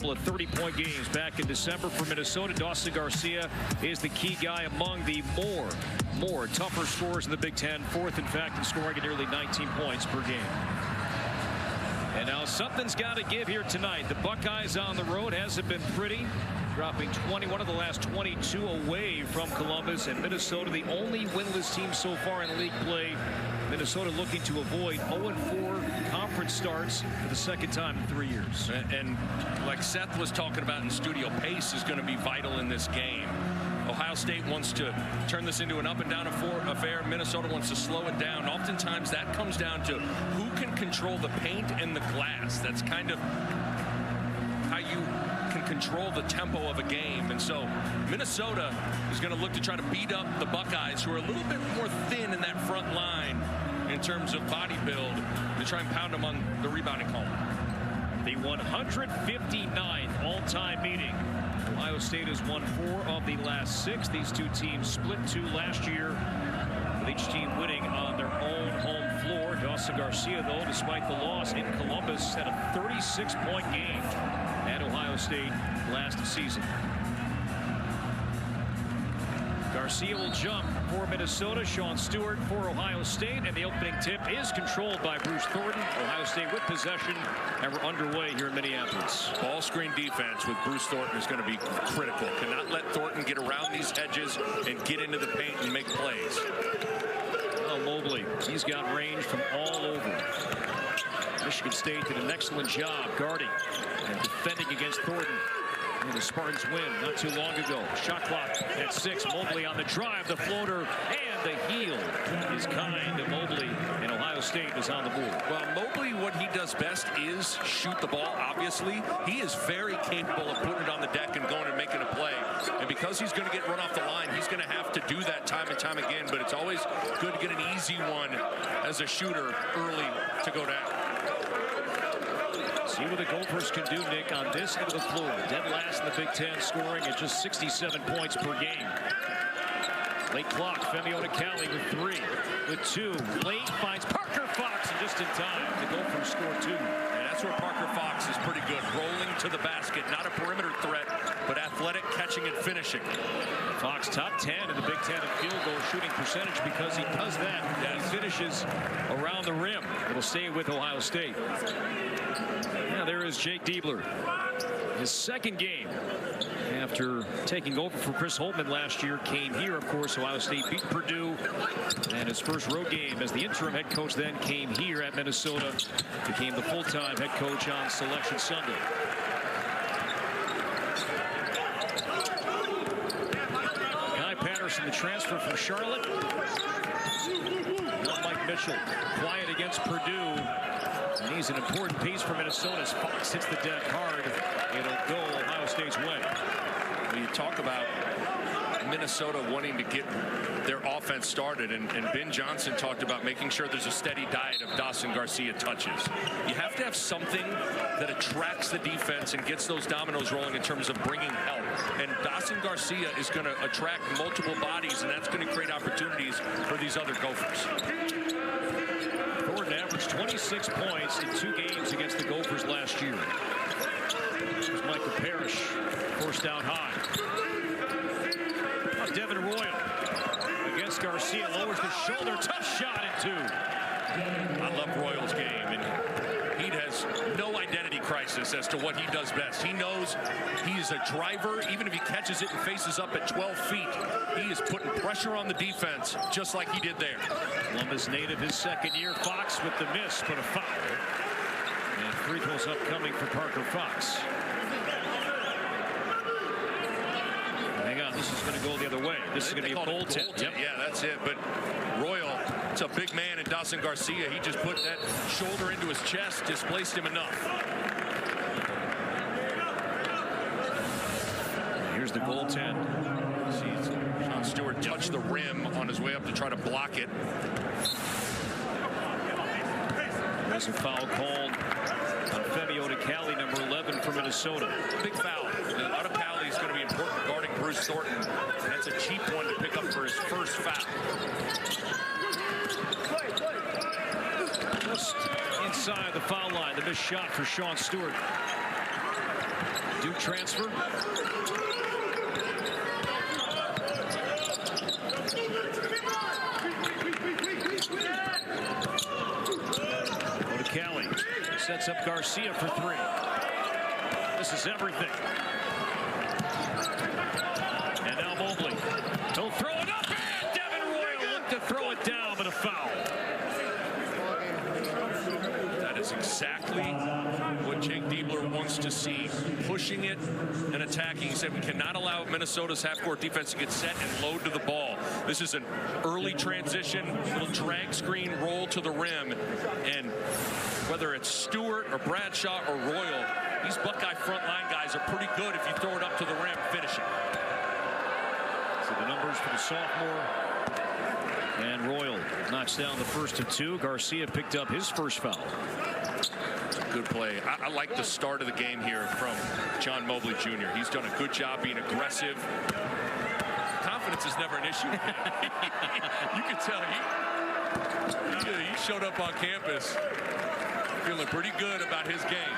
Of 30-point games back in December for Minnesota. Dawson Garcia is the key guy among the more tougher scorers in the Big Ten. Fourth, in fact, in scoring at nearly 19 points per game. And now something's got to give here tonight. The Buckeyes on the road hasn't been pretty, dropping 21 of the last 22 away from Columbus. And Minnesota, the only winless team so far in league play. Minnesota looking to avoid 0-4 conference starts for the second time in 3 years. And like Seth was talking about in studio, pace is going to be vital in this game. Ohio State wants to turn this into an up-and-down affair. Minnesota wants to slow it down. Oftentimes that comes down to who can control the paint and the glass. That's kind of how you can control the tempo of a game. And so Minnesota is going to look to try to beat up the Buckeyes, who are a little bit more thin in that front line in terms of body build, to try and pound them on the rebounding column. The 159th all-time meeting. Ohio State has won 4 of the last 6. These two teams split 2 last year, with each team winning on their own home floor. Dawson Garcia, though, despite the loss in Columbus, had a 36-point game at Ohio State last season. Garcia will jump for Minnesota. Sean Stewart for Ohio State. And the opening tip is controlled by Bruce Thornton. Ohio State with possession. And we're underway here in Minneapolis. Ball screen defense with Bruce Thornton is going to be critical. Cannot let Thornton get around these edges and get into the paint and make plays. Oh, Mobley, he's got range from all over. Michigan State did an excellent job guarding and defending against Thornton. And the Spartans win not too long ago. Shot clock at 6. Mobley on the drive, the floater, and the heel is kind to Mobley. And Ohio State is on the board. Well, Mobley, what he does best is shoot the ball, obviously. He is very capable of putting it on the deck and going and making a play. And because he's going to get run off the line, he's going to have to do that time and time again. But it's always good to get an easy one as a shooter early to go down. See what the Gophers can do, Nick, on this end of the floor. Dead last in the Big Ten, scoring at just 67 points per game. Late clock, Femi Odikale with 3. With 2, late finds Parker Fox, and just in time, the Gophers score 2. And that's where Parker Fox is pretty good. Rolling to the basket, not a perimeter threat, but athletic, catching and finishing. Fox top 10 in the Big Ten in field goal shooting percentage because he does that. He finishes around the rim. It'll stay with Ohio State. Now there is Jake Diebler. His second game after taking over for Chris Holtmann last year came here, of course. Ohio State beat Purdue, and his first road game as the interim head coach then came here at Minnesota. Became the full-time head coach on Selection Sunday. Guy Patterson, the transfer from Charlotte. Mike Mitchell, quiet against Purdue. And he's an important piece for Minnesota as Fox hits the deck hard. It'll go Ohio State's way. When you talk about Minnesota wanting to get their offense started, and Ben Johnson talked about making sure there's a steady diet of Dawson Garcia touches. You have to have something that attracts the defense and gets those dominoes rolling in terms of bringing help. And Dawson Garcia is going to attract multiple bodies, and that's going to create opportunities for these other Gophers. Thornton averaged 26 points in 2 games against the Gophers last year. Here's Michael Parrish, forced out high. Now Devin Royal against Garcia, lowers the shoulder, tough shot at 2. I love Royal's game, and he has no identity crisis as to what he does best. He knows he is a driver. Even if he catches it and faces up at 12 feet, he is putting pressure on the defense just like he did there. Columbus native, his second year. Fox with the miss, but a foul. And free throws upcoming for Parker Fox. Hang on, this is going to go the other way. This is going to be a goaltend. Yep. Yeah, that's it. But Royal, it's a big man in Dawson Garcia. He just put that shoulder into his chest, displaced him enough. Here's the goaltend. Sean Stewart touched the rim on his way up to try to block it. There's a foul called on Femi Odikale, number 11 for Minnesota. Big foul. Odikale is going to be important guarding Bruce Thornton. And that's a cheap one to pick up for his first foul. Just inside the foul line, the missed shot for Sean Stewart. Duke transfer. Go to Kelly. Sets up Garcia for three. This is everything. And now Mobley. He'll throw it up, and Devin Royal looked to throw it down, but a foul. That is exactly what Jake Diebler wants to see. Pushing it and attacking. He said we cannot allow Minnesota's half-court defense to get set and load to the ball. This is an early transition, little drag screen roll to the rim, and whether it's Stewart or Bradshaw or Royal, these Buckeye front line guys are pretty good if you throw it up to the rim, finish it. So the numbers for the sophomore. And Royal knocks down the first of two. Garcia picked up his first foul. Good play. I like the start of the game here from John Mobley Jr. He's done a good job being aggressive. Confidence is never an issue. You can tell he showed up on campus feeling pretty good about his game.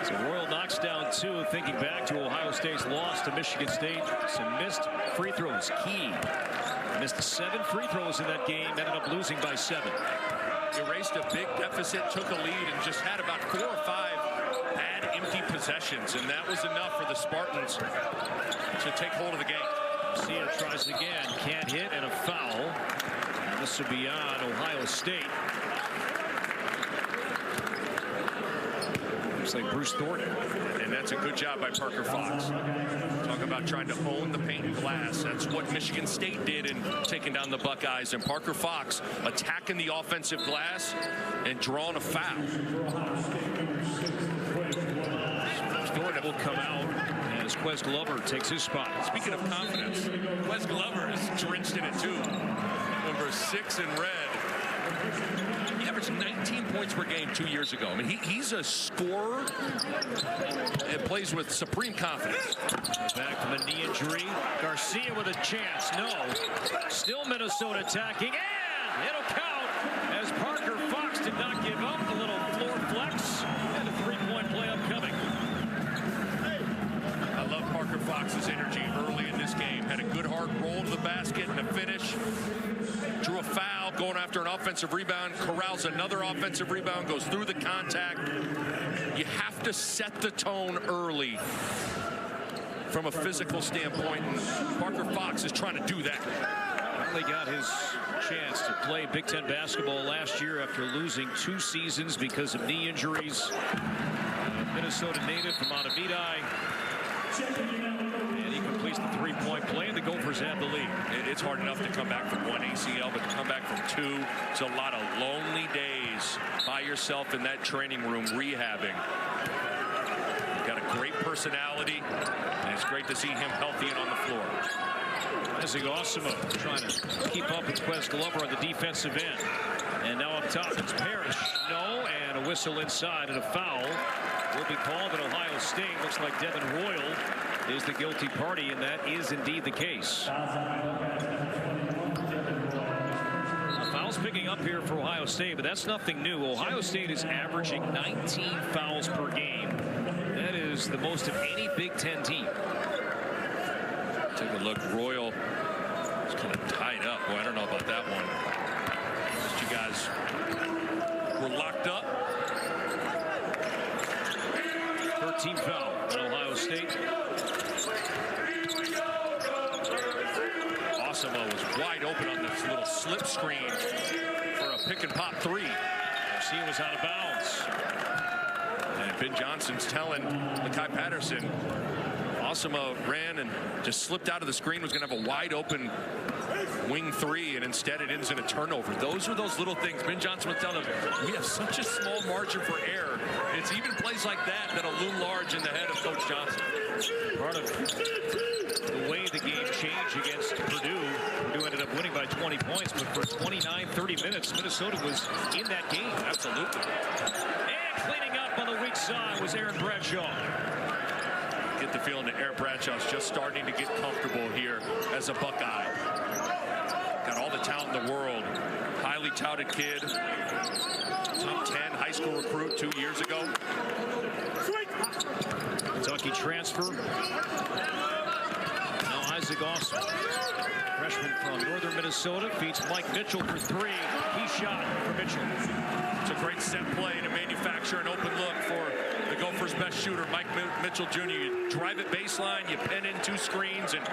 So Royal knocks down two, thinking back to Ohio State's loss to Michigan State. Some missed free throws, key. Missed 7 free throws in that game, ended up losing by 7. Erased a big deficit, took a lead, and just had about 4 or 5 bad empty possessions, and that was enough for the Spartans to take hold of the game. Garcia tries again, can't hit, and a foul. And this will be on Ohio State. Looks like Bruce Thornton. And that's a good job by Parker Fox. Talk about trying to own the paint and glass. That's what Michigan State did in taking down the Buckeyes. And Parker Fox attacking the offensive glass and drawing a foul. Thornton will come out as Quez Glover takes his spot. Speaking of confidence, Quez Glover is drenched in it too. Number 6 in red. He averaged 19 points per game 2 years ago. I mean, he's a scorer and plays with supreme confidence. Back from a knee injury. Garcia with a chance. No. Still Minnesota attacking. And it'll count as Parker Fox did not give up. A little floor flex. And a three-point play upcoming. I love Parker Fox's energy early in this game. Had a good hard roll to the basket and a finish. Drew a foul, going after an offensive rebound, corrals another offensive rebound, goes through the contact. You have to set the tone early from a physical standpoint, and Parker Fox is trying to do that. Finally got his chance to play Big Ten basketball last year after losing 2 seasons because of knee injuries. Minnesota native from Montevideo. And he completes the three-point play, and the Gophers have the lead. It's hard enough to come back from 1 ACL, but to come back from 2, it's a lot of lonely days by yourself in that training room rehabbing. You've got a great personality, and it's great to see him healthy and on the floor. Isaac Osimo trying to keep up with Quez Glover on the defensive end. And now up top, it's Parrish. No, and a whistle inside, and a foul will be called at Ohio State. Looks like Devin Royal is the guilty party, and that is indeed the case. Fouls picking up here for Ohio State, but that's nothing new. Ohio State is averaging 19 fouls per game. That is the most of any Big Ten team. Take a look. Royal is kind of tied up. Boy, I don't know about that one. These 2 guys were locked up. 13 foul in Ohio State. Osimo was wide open on this little slip screen for a pick and pop 3. Garcia was out of bounds. And Ben Johnson's telling Lakai Patterson, Osimo ran and just slipped out of the screen, was going to have a wide open wing 3, and instead it ends in a turnover. Those are those little things. Ben Johnson was telling them, we have such a small margin for error. It's even plays like that that'll loom large in the head of Coach Johnson. Part of the way the game changed against Purdue. Purdue ended up winning by 20 points, but for 29, 30 minutes, Minnesota was in that game. Absolutely. And cleaning up on the weak side was Aaron Bradshaw. Get the feeling that Aaron Bradshaw's just starting to get comfortable here as a Buckeye. Got all the talent in the world. Highly touted kid. Top 10 high school recruit 2 years ago. Kentucky transfer. Now Isaac Austin, freshman from northern Minnesota, feeds Mike Mitchell for three. Key shot for Mitchell. It's a great set play to manufacture an open look for the Gophers' best shooter, Mike Mitchell Jr. You drive it baseline, you pen in two screens, and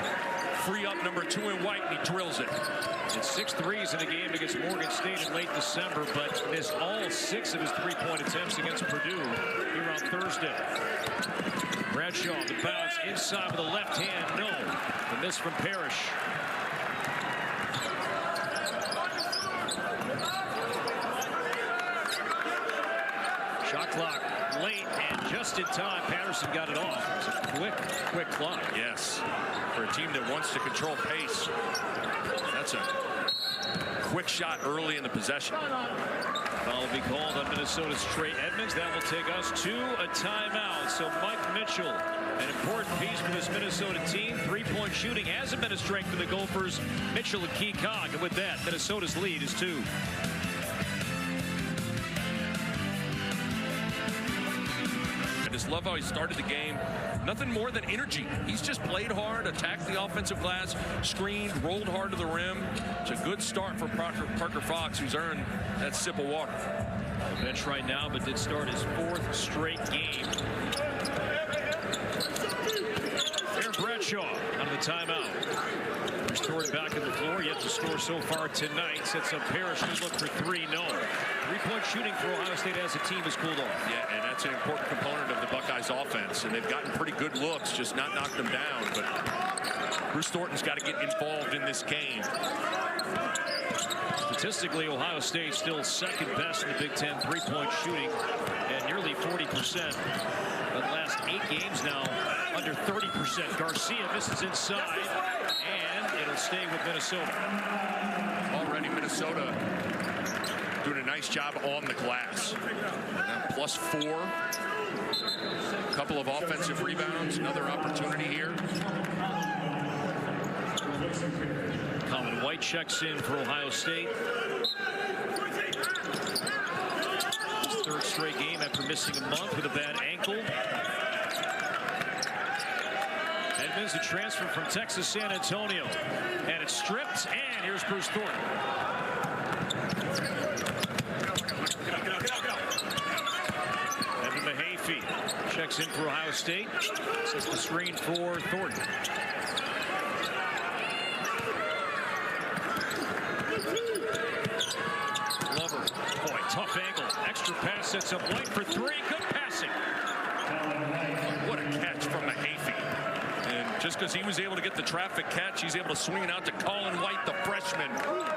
free up number 2 in white, and he drills it. It's 6 threes in a game against Morgan State in late December, but missed all 6 of his three-point attempts against Purdue here on Thursday. Bradshaw, the bounce inside with the left hand, no. The miss from Parrish. Shot clock late and just in time. Patterson got it off. It's a quick clock. Yes, for a team that wants to control pace. That's a quick shot early in the possession. Foul will be called on Minnesota's Trey Edmonds. That will take us to a timeout. So Mike Mitchell, an important piece for this Minnesota team. Three-point shooting hasn't been a strength for the Gophers. Mitchell a key cog, and with that, Minnesota's lead is 2. I just love how he started the game. Nothing more than energy. He's just played hard, attacked the offensive glass, screened, rolled hard to the rim. It's a good start for Parker Fox, who's earned that sip of water. On the bench right now, but did start his 4th straight game. Aaron Bradshaw out of the timeout. Restored back on the floor, yet to score so far tonight. Sets up Parrish, who's look for 3, no. Three-point shooting for Ohio State as a team has cooled off. Yeah, and that's an important component of the Buckeyes offense, and they've gotten pretty good looks, just not knocked them down. But Bruce Thornton's got to get involved in this game. Statistically, Ohio State still second best in the Big Ten three-point shooting at nearly 40%. But last 8 games now under 30%. Garcia misses inside, and it'll stay with Minnesota. Already Minnesota doing a nice job on the glass. Now +4. A couple of offensive rebounds. Another opportunity here. Colin White checks in for Ohio State. His 3rd straight game after missing a month with a bad ankle. Edmonds, a transfer from Texas San Antonio. And it's stripped, and here's Bruce Thornton. Evan Mahaffey checks in for Ohio State. Sets the screen for Thornton. Glover, boy, tough angle. Extra pass sets up White for 3. Good passing. What a catch from Mahaffey. And just because he was able to get the traffic catch, he's able to swing it out to Colin White, the freshman,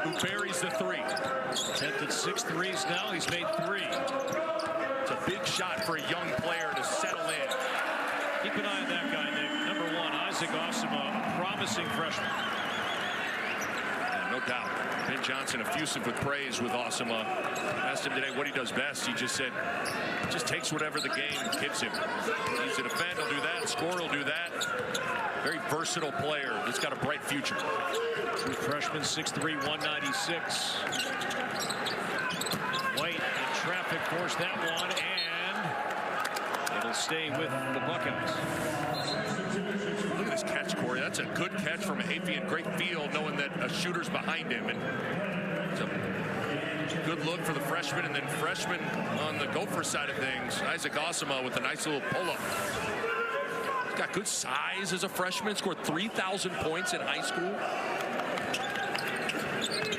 who buries the 3. Attempted 6 threes now. He's made 3. It's a big shot for a young player to settle in. Keep an eye on that guy, Nick. Number 1, Isaac Austin, a promising freshman. No doubt. Ben Johnson effusive with praise with Osama. Asked him today what he does best. He just said, just takes whatever the game gives him. He's a defender, he'll do that. Scorer will do that. Very versatile player. He's got a bright future. True freshman, 6'3", 196. White in traffic forced that one, and it'll stay with the Buckeyes. Look at this catch, Corey. That's a good catch from Mahaffey and great field, knowing that a shooter's behind him. And it's a good look for the freshman, and then freshman on the Gopher side of things, Isaac Osama with a nice little pull-up. He's got good size as a freshman. Scored 3,000 points in high school.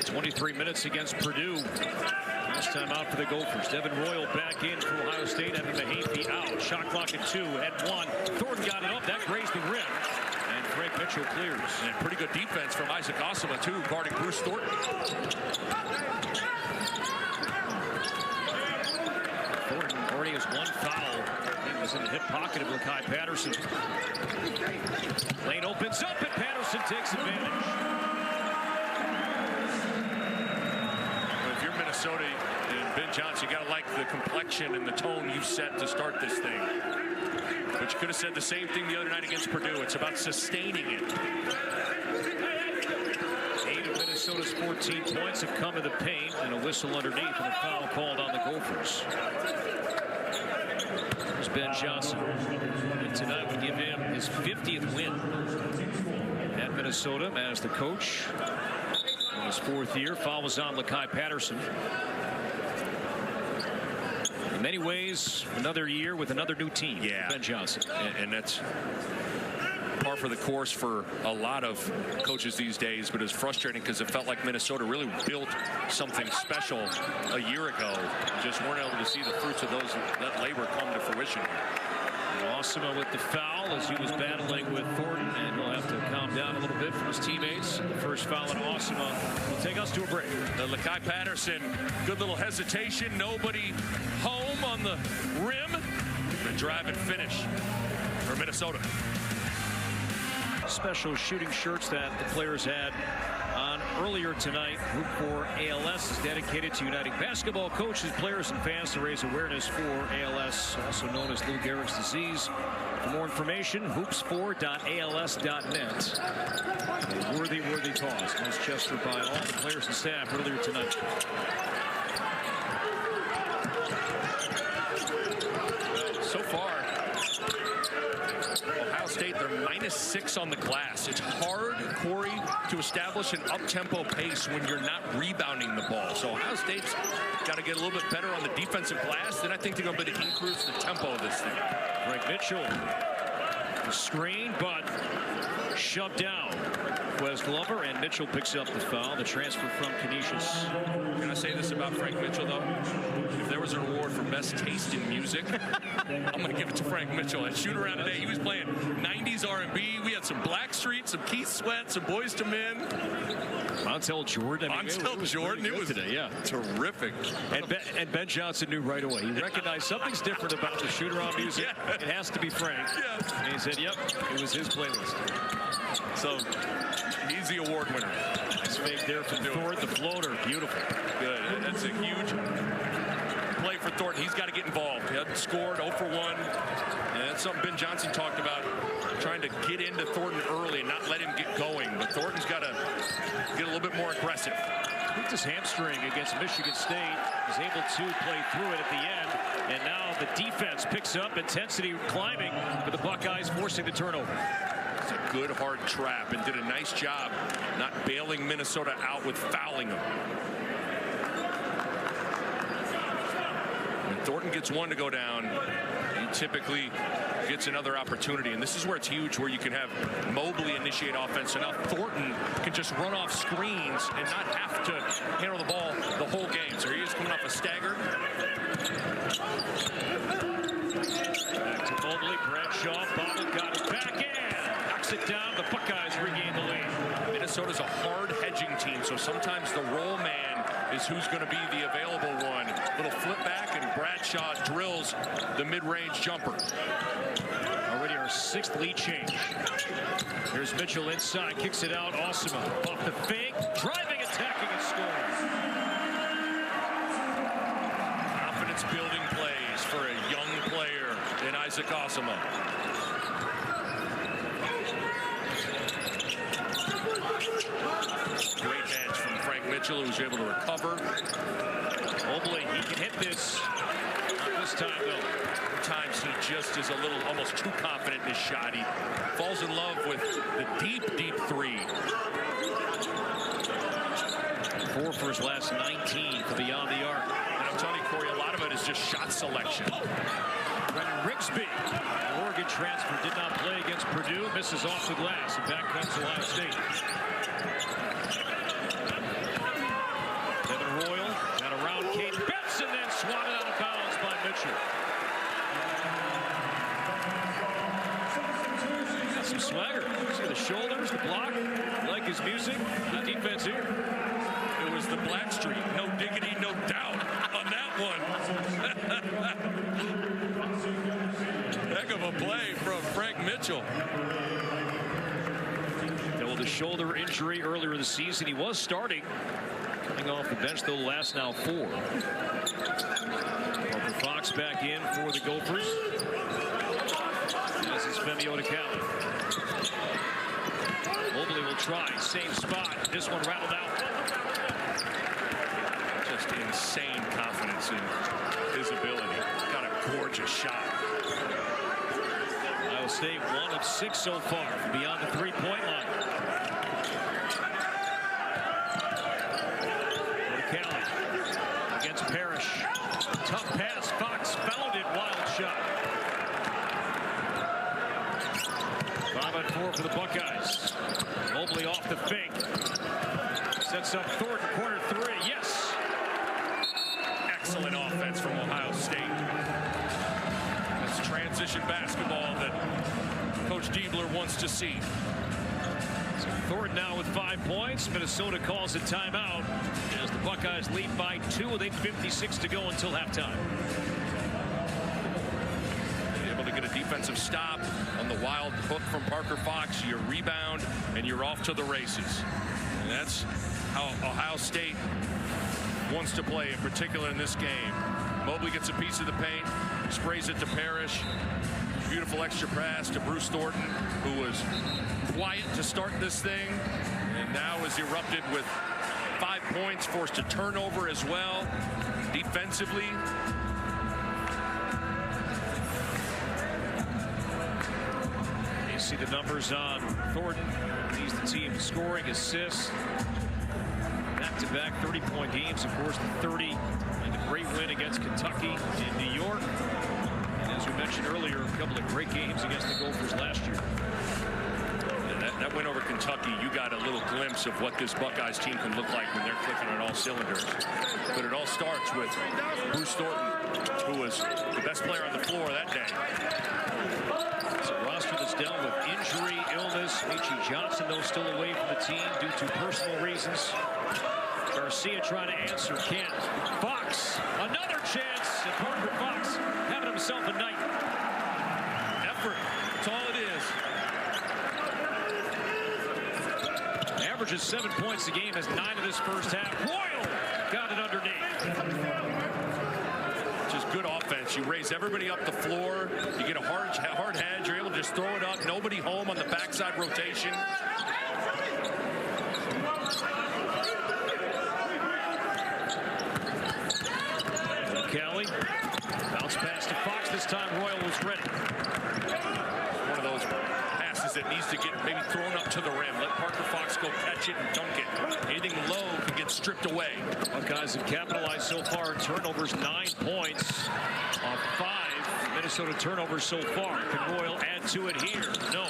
23 minutes against Purdue. Last time out for the Gophers. Devin Royal back in for Ohio State. Evan Mahaffey out. Shot clock at 2. At 1. Thornton got it up. That grazed the rim. And Frank Mitchell clears. And pretty good defense from Isaac Osama, too, guarding Bruce Thornton. Thornton already has 1 foul. He was in the hip pocket of Lakai Patterson. Lane opens up, and Patterson takes advantage. Minnesota and Ben Johnson, you got to like the complexion and the tone you set to start this thing. But you could have said the same thing the other night against Purdue. It's about sustaining it. 8 of Minnesota's 14 points have come in the paint, and a whistle underneath, and a foul called on the Gophers. There's Ben Johnson. And tonight would give him his 50th win at Minnesota as the coach. In his 4th year, follows on Lakai Patterson. In many ways, another year with another new team. Yeah, Ben Johnson. And that's par for the course for a lot of coaches these days, but it's frustrating because it felt like Minnesota really built something special a year ago. Just weren't able to see the fruits of that labor come to fruition. Osima with the foul as he was battling with Thornton, and he'll have to calm down a little bit from his teammates. The first foul on Osima will take us to a break. The Lakai Patterson, good little hesitation, nobody home on the rim. The drive and finish for Minnesota. Special shooting shirts that the players had on earlier tonight. Hoop for ALS is dedicated to uniting basketball coaches, players, and fans to raise awareness for ALS, also known as Lou Gehrig's disease. For more information, hoops4.als.net. A worthy cause. Nice gesture by all the players and staff earlier tonight. So far, Ohio State, they're -6 on the glass. It's hard, Corey, to establish an up-tempo pace when you're not rebounding the ball. So Ohio State's got to get a little bit better on the defensive glass. Then I think they're going to be able to increase the tempo of this thing. Frank Mitchell, the screen, but shoved down. Wes Glover, and Mitchell picks up the foul. The transfer from Canisius. Can I say this about Frank Mitchell, though? If there was an award for best taste in music, I'm going to give it to Frank Mitchell. At shoot around today, he was playing 90s R&B. We had some Blackstreet, some Keith Sweat, some Boyz II Men. Montel Jordan. Montel Jordan. It was today, yeah. Terrific. And Ben Johnson knew right away. He recognized something's different about the shoot-around music. Yeah. It has to be Frank. Yeah. And he said, yep, it was his playlist. So he's the award winner. Nice fake there from Thornton. The floater, beautiful. Good. That's a huge play for Thornton. He's got to get involved. He hasn't scored 0 for 1. And that's something Ben Johnson talked about, trying to get into Thornton early and not let him get going. But Thornton's got to get a little bit more aggressive. Hooked his hamstring against Michigan State. Was able to play through it at the end. And now the defense picks up, intensity climbing for the Buckeyes, forcing the turnover. It's a good hard trap and did a nice job not bailing Minnesota out with fouling them. When Thornton gets one to go down, he typically gets another opportunity, and this is where it's huge, where you can have Mobley initiate offense, so now Thornton can just run off screens and not have to handle the ball the whole game. So he is coming off a stagger. Back to Mobley. Bradshaw bobbled, got it back in. Knocks it down. The Buckeyes regain the lead. Minnesota's a hard hedging team, so sometimes the roll man is who's going to be the available one. Little flip back, and Bradshaw drills the mid-range jumper. Already our 6th lead change. Here's Mitchell inside, kicks it out. Osima off the fake, driving, attacking, and scoring. Confidence-building plays for a young player in Isaac Osima. Great edge from Frank Mitchell, who was able to recover. Mobley, he can hit this. Not this time, though. Times he just is a little, almost too confident in his shot. He falls in love with the deep, deep three. 4 for his last 19 for beyond the arc. And I'm telling you, Corey, a lot of it is just shot selection. Brennan Rigsby, the Oregon transfer, did not play against Purdue. Misses off the glass, and back comes Ohio State. Devin Royal got around Kate Benson, then swatted out of bounds by Mitchell. Got some swagger. See the shoulders, the block. Like his music. Not defense here. It was the Blackstreet. No diggity, no doubt on that one. Heck of a play from Frank Mitchell. With a shoulder injury earlier this season, he was starting. Coming off the bench, though, last now 4. Parker Fox back in for the Gophers. This is Femi Odekale. Mobley will try. Same spot. This one rattled out. Just insane confidence in his ability. Got a gorgeous shot. Ohio State 1 of 6 so far from beyond the three-point line. Kelly against Parrish. Tough pass. Fox found it. Wild shot. 5 on 4 for the Buckeyes. Mobley off the fake. Sets up Thornton, corner 3. Yes. Excellent offense from Ohio State. That's transition basketball that Coach Diebler wants to see. So Thornton now with 5 points. Minnesota calls a timeout as the Buckeyes lead by 2 with 8:56 to go until halftime. Able to get a defensive stop on the wild hook from Parker Fox. You rebound and you're off to the races. And that's how Ohio State wants to play, in particular in this game. Mobley gets a piece of the paint, sprays it to Parrish. Beautiful extra pass to Bruce Thornton, who was quiet to start this thing and now is erupted with 5 points, forced a turnover as well. Defensively, you see the numbers on Thornton. He's the team scoring, assists, back-to-back 30-point games. Of course, the 30 and the great win against Kentucky in New York. And as we mentioned earlier, a couple of great games against the Gophers last year. That win over Kentucky, you got a little glimpse of what this Buckeyes team can look like when they're clicking on all cylinders. But it all starts with Bruce Thornton, who was the best player on the floor that day. It's a roster that's dealt with injury, illness. Michi Johnson, though, still away from the team due to personal reasons. Garcia trying to answer, can't. Fox, another chance, and Parker Fox having himself a night. Effort, that's all it is. Averages 7 points a game, has 9 in this first half. Royal got it underneath. Just good offense. You raise everybody up the floor. You get a hard hedge. You're able to just throw it up. Nobody home on the backside rotation. Kelly. Bounce pass to Fox. This time Royal was ready. One of those passes that needs to get maybe thrown up to the rim. Let Parker Fox go catch it and dunk it. Anything low can get stripped away. Buckeyes have capitalized so far. Turnovers 9 points off 5 Minnesota turnovers so far. Can Royal add to it here? No.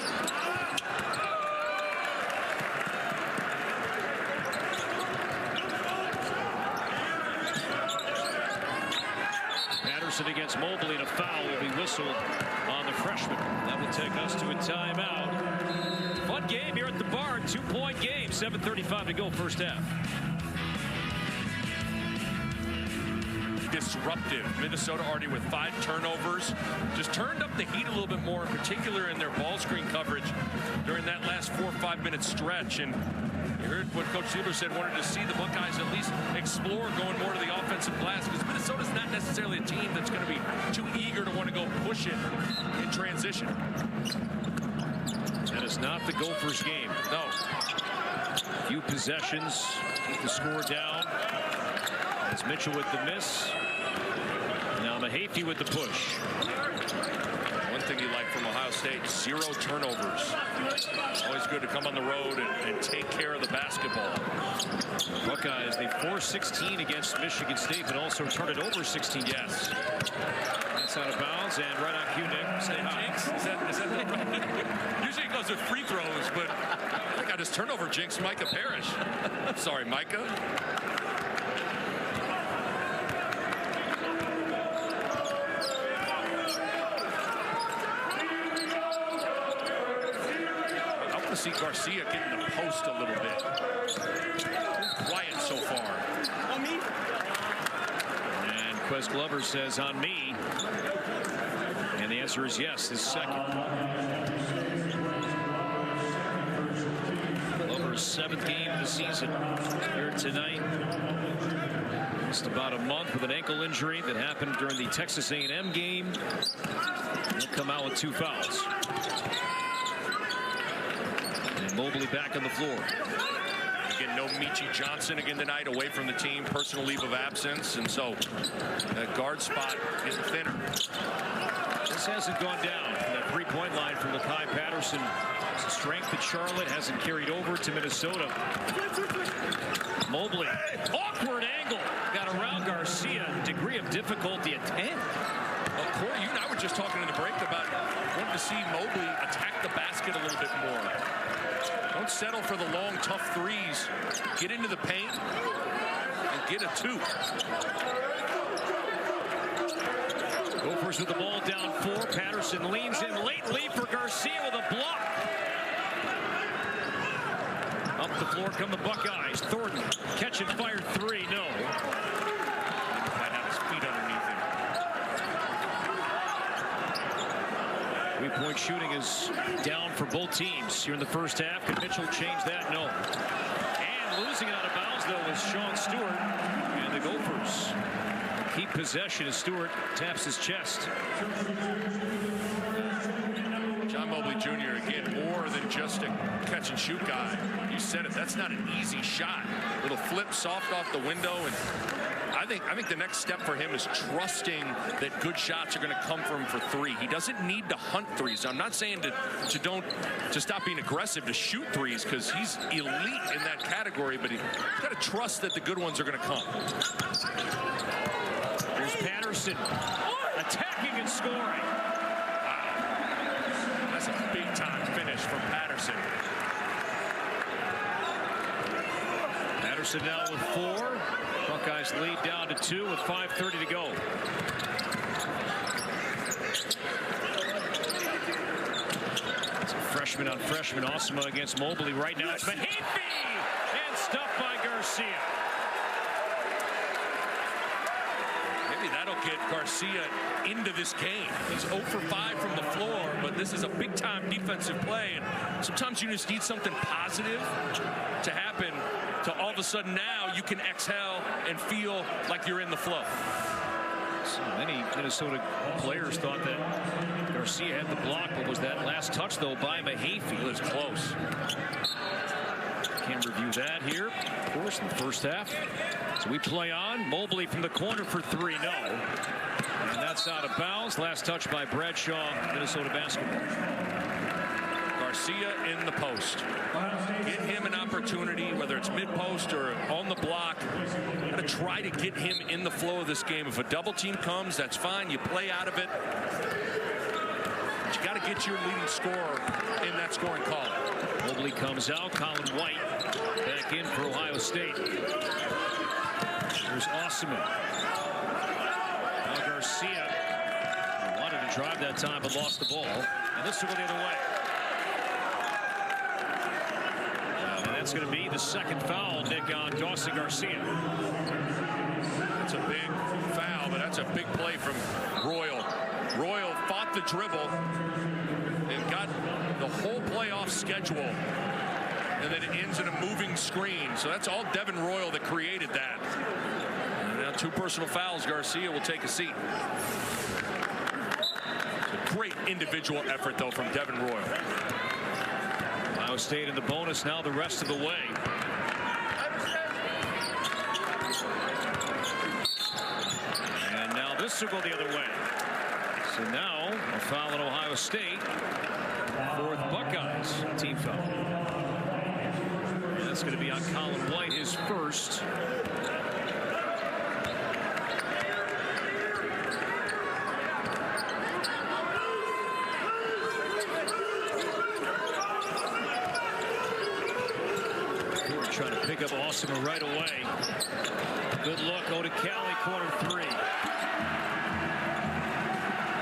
Patterson against Mobley, and a foul will be whistled on the freshman. That will take us to a timeout. Fun game here at the Barn. 2-point game. 7:35 to go first half. Disruptive. Minnesota already with 5 turnovers. Just turned up the heat a little bit more, in particular in their ball screen coverage during that last 4 or 5 minute stretch. And you heard what Coach Diebler said, wanted to see the Buckeyes at least explore going more to the offensive glass, because Minnesota's not necessarily a team that's going to be too eager to want to go push it in transition. That is not the Gophers game. No. Few possessions, keep the score down. As Mitchell with the miss. Now Mahaffey with the push. One thing you like from Ohio State, 0 turnovers. Always good to come on the road and take care of the basketball. Buckeyes, they forced 16 against Michigan State, but also turned it over 16. Yes. That's out of bounds, and right on cue, Nick. Stay high. Is that right? Usually it goes with free throws, but I think I just turnover jinxed Micah Parrish. Sorry, Micah. See Garcia getting the post a little bit. Quiet so far. On me. And Quez Glover says on me. And the answer is yes, his second. Glover's 7th game of the season here tonight. Just about a month with an ankle injury that happened during the Texas A&M game. He'll come out with 2 fouls. Mobley back on the floor. Again, no Michi Johnson again tonight, away from the team, personal leave of absence, and so that guard spot getting thinner. This hasn't gone down. That three-point line from Makai Patterson. Strength at Charlotte hasn't carried over to Minnesota. Mobley, awkward angle. Got around Garcia. Degree of difficulty at 10. Well, Corey, you and I were just talking in the break about wanting to see Mobley attack the basket a little bit more. Don't settle for the long, tough threes. Get into the paint and get a two. Gophers with the ball down 4. Patterson leans in late. Lead for Garcia with a block. Up the floor come the Buckeyes. Thornton catch and fire 3. No. Might have his feet underneath him. Three-point shooting is down for both teams here in the first half. Could Mitchell change that? No. And losing it out of bounds, though, is Sean Stewart. And the Gophers keep possession as Stewart taps his chest. John Mobley Jr., again, more than just a catch-and-shoot guy. You said it. That's not an easy shot. Little flip, soft off the window, and I think the next step for him is trusting that good shots are going to come from him for 3. He doesn't need to hunt threes. I'm not saying to stop being aggressive to shoot threes, because he's elite in that category, but he's got to trust that the good ones are going to come. Here's Patterson attacking and scoring. Wow. That's a big-time finish from Patterson. Patterson now with 4. Buckeyes lead down to 2 with 5:30 to go. It's a freshman on freshman. Osama against Mobley right now. It's Mahaffey and stuffed by Garcia. Maybe that'll get Garcia into this game. He's 0 for 5 from the floor, but this is a big-time defensive play, and sometimes you just need something positive to happen to all of a sudden now you can exhale and feel like you're in the flow. So many Minnesota players thought that Garcia had the block, but was that last touch, though, by Mahaffey. It was close. Can't review that here, of course, in the first half. So we play on. Mobley from the corner for 3. No. And that's out of bounds. Last touch by Bradshaw, Minnesota basketball. Garcia in the post. Get him an opportunity, whether it's mid-post or on the block. Got to try to get him in the flow of this game. If a double team comes, that's fine. You play out of it. But you got to get your leading scorer in that scoring call. Mobley comes out. Colin White back in for Ohio State. Here's Osman. Now Garcia wanted to drive that time, but lost the ball. And this will go the other way. And that's going to be the second foul, Nick, on Dawson Garcia. That's a big foul, but that's a big play from Royal. Royal fought the dribble and got the whole playoff schedule, and then it ends in a moving screen. So that's all Devin Royal that created that. And now 2 personal fouls. Garcia will take a seat. It's a great individual effort, though, from Devin Royal. Ohio State in the bonus now the rest of the way. And now this will go the other way. So now a foul in Ohio State. 4th Buckeyes team foul. And that's going to be on Colin White, his first. Trying to pick up Osama right away. Good look. Odekale, corner 3.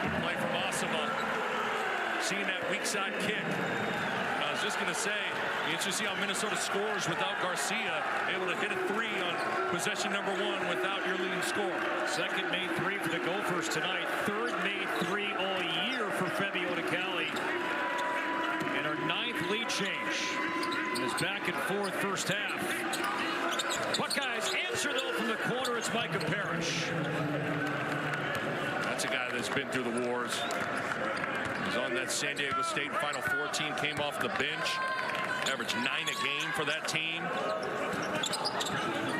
Good play from Osama. Seeing that weak side kick. I was just going to say, you should see how Minnesota scores without Garcia. Able to hit a 3 on possession number 1 without your leading scorer. Second made 3 for the Gophers tonight. Third made 3 all year for Femi Odekale. And our 9th lead change. Is back and forth first half. Buckeyes answer, though, from the corner. It's Micah Parrish. That's a guy that's been through the wars. He's on that San Diego State Final Four team, came off the bench. Average 9 a game for that team.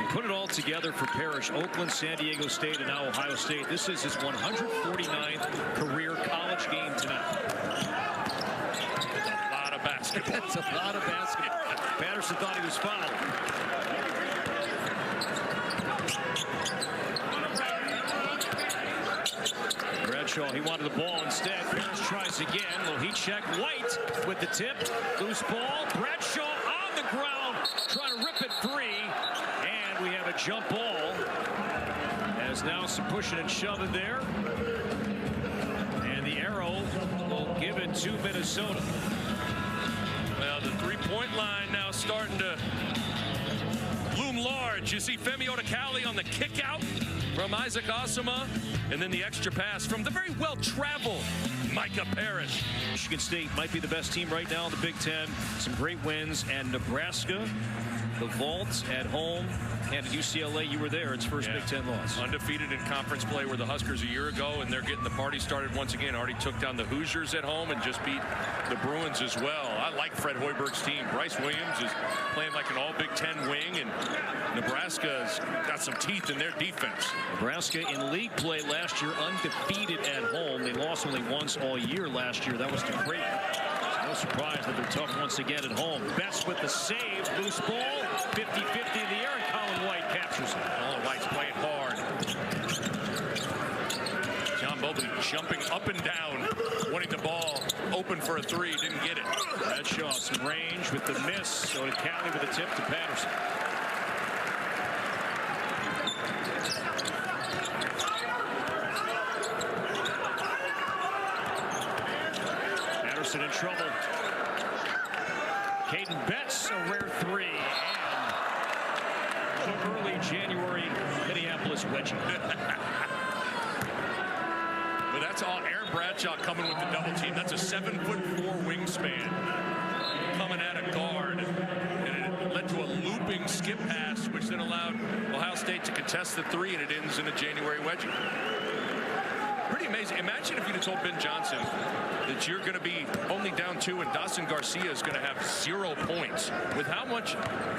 Put it all together for Parrish. Oakland, San Diego State, and now Ohio State. This is his 149th career college game tonight. A lot of basketball. That's a lot of basketball. Patterson thought he was fouled. Bradshaw, he wanted the ball instead. Parrish tries again. Will he check? White with the tip. Loose ball. Bradshaw on the ground, trying to rip it free. And we have a jump ball. As now some pushing and shoving there. And the arrow will give it to Minnesota. Well, the three-point line now starting to loom large. You see Femi Odekale on the kick out from Isaac Osama, and then the extra pass from the very well-traveled Micah Parrish. Michigan State might be the best team right now in the Big Ten. Some great wins. And Nebraska, the Vault at home. And at UCLA, you were there. Its first Big Ten loss. Undefeated in conference play were the Huskers a year ago, and they're getting the party started once again. Already took down the Hoosiers at home and just beat the Bruins as well. I like Fred Hoiberg's team. Bryce Williams is playing like an all Big Ten wing, and Nebraska's got some teeth in their defense. Nebraska in league play last year, undefeated at home. They lost only once all year last year. That was to Creighton. No surprise that they're tough once again at home. Best with the save. Loose ball. 50-50 in the air, and Colin White captures it. Colin White's playing hard. John Mobley jumping up and down, wanting the ball open for a three. Didn't get it. Bradshaw some range with the miss. Odekale with a tip to Patterson. Patterson in trouble. Caden Betts, a rare three. And early January Minneapolis wedgie. But that's all. Aaron Bradshaw coming with the double team. That's a 7'4" wingspan coming at a guard. And it led to a looping skip pass, which then allowed Ohio State to contest the three, and it ends in a January wedgie. Pretty amazing. Imagine if you'd have told Ben Johnson that you're going to be only down 2 and Dawson Garcia is going to have 0 points. With how much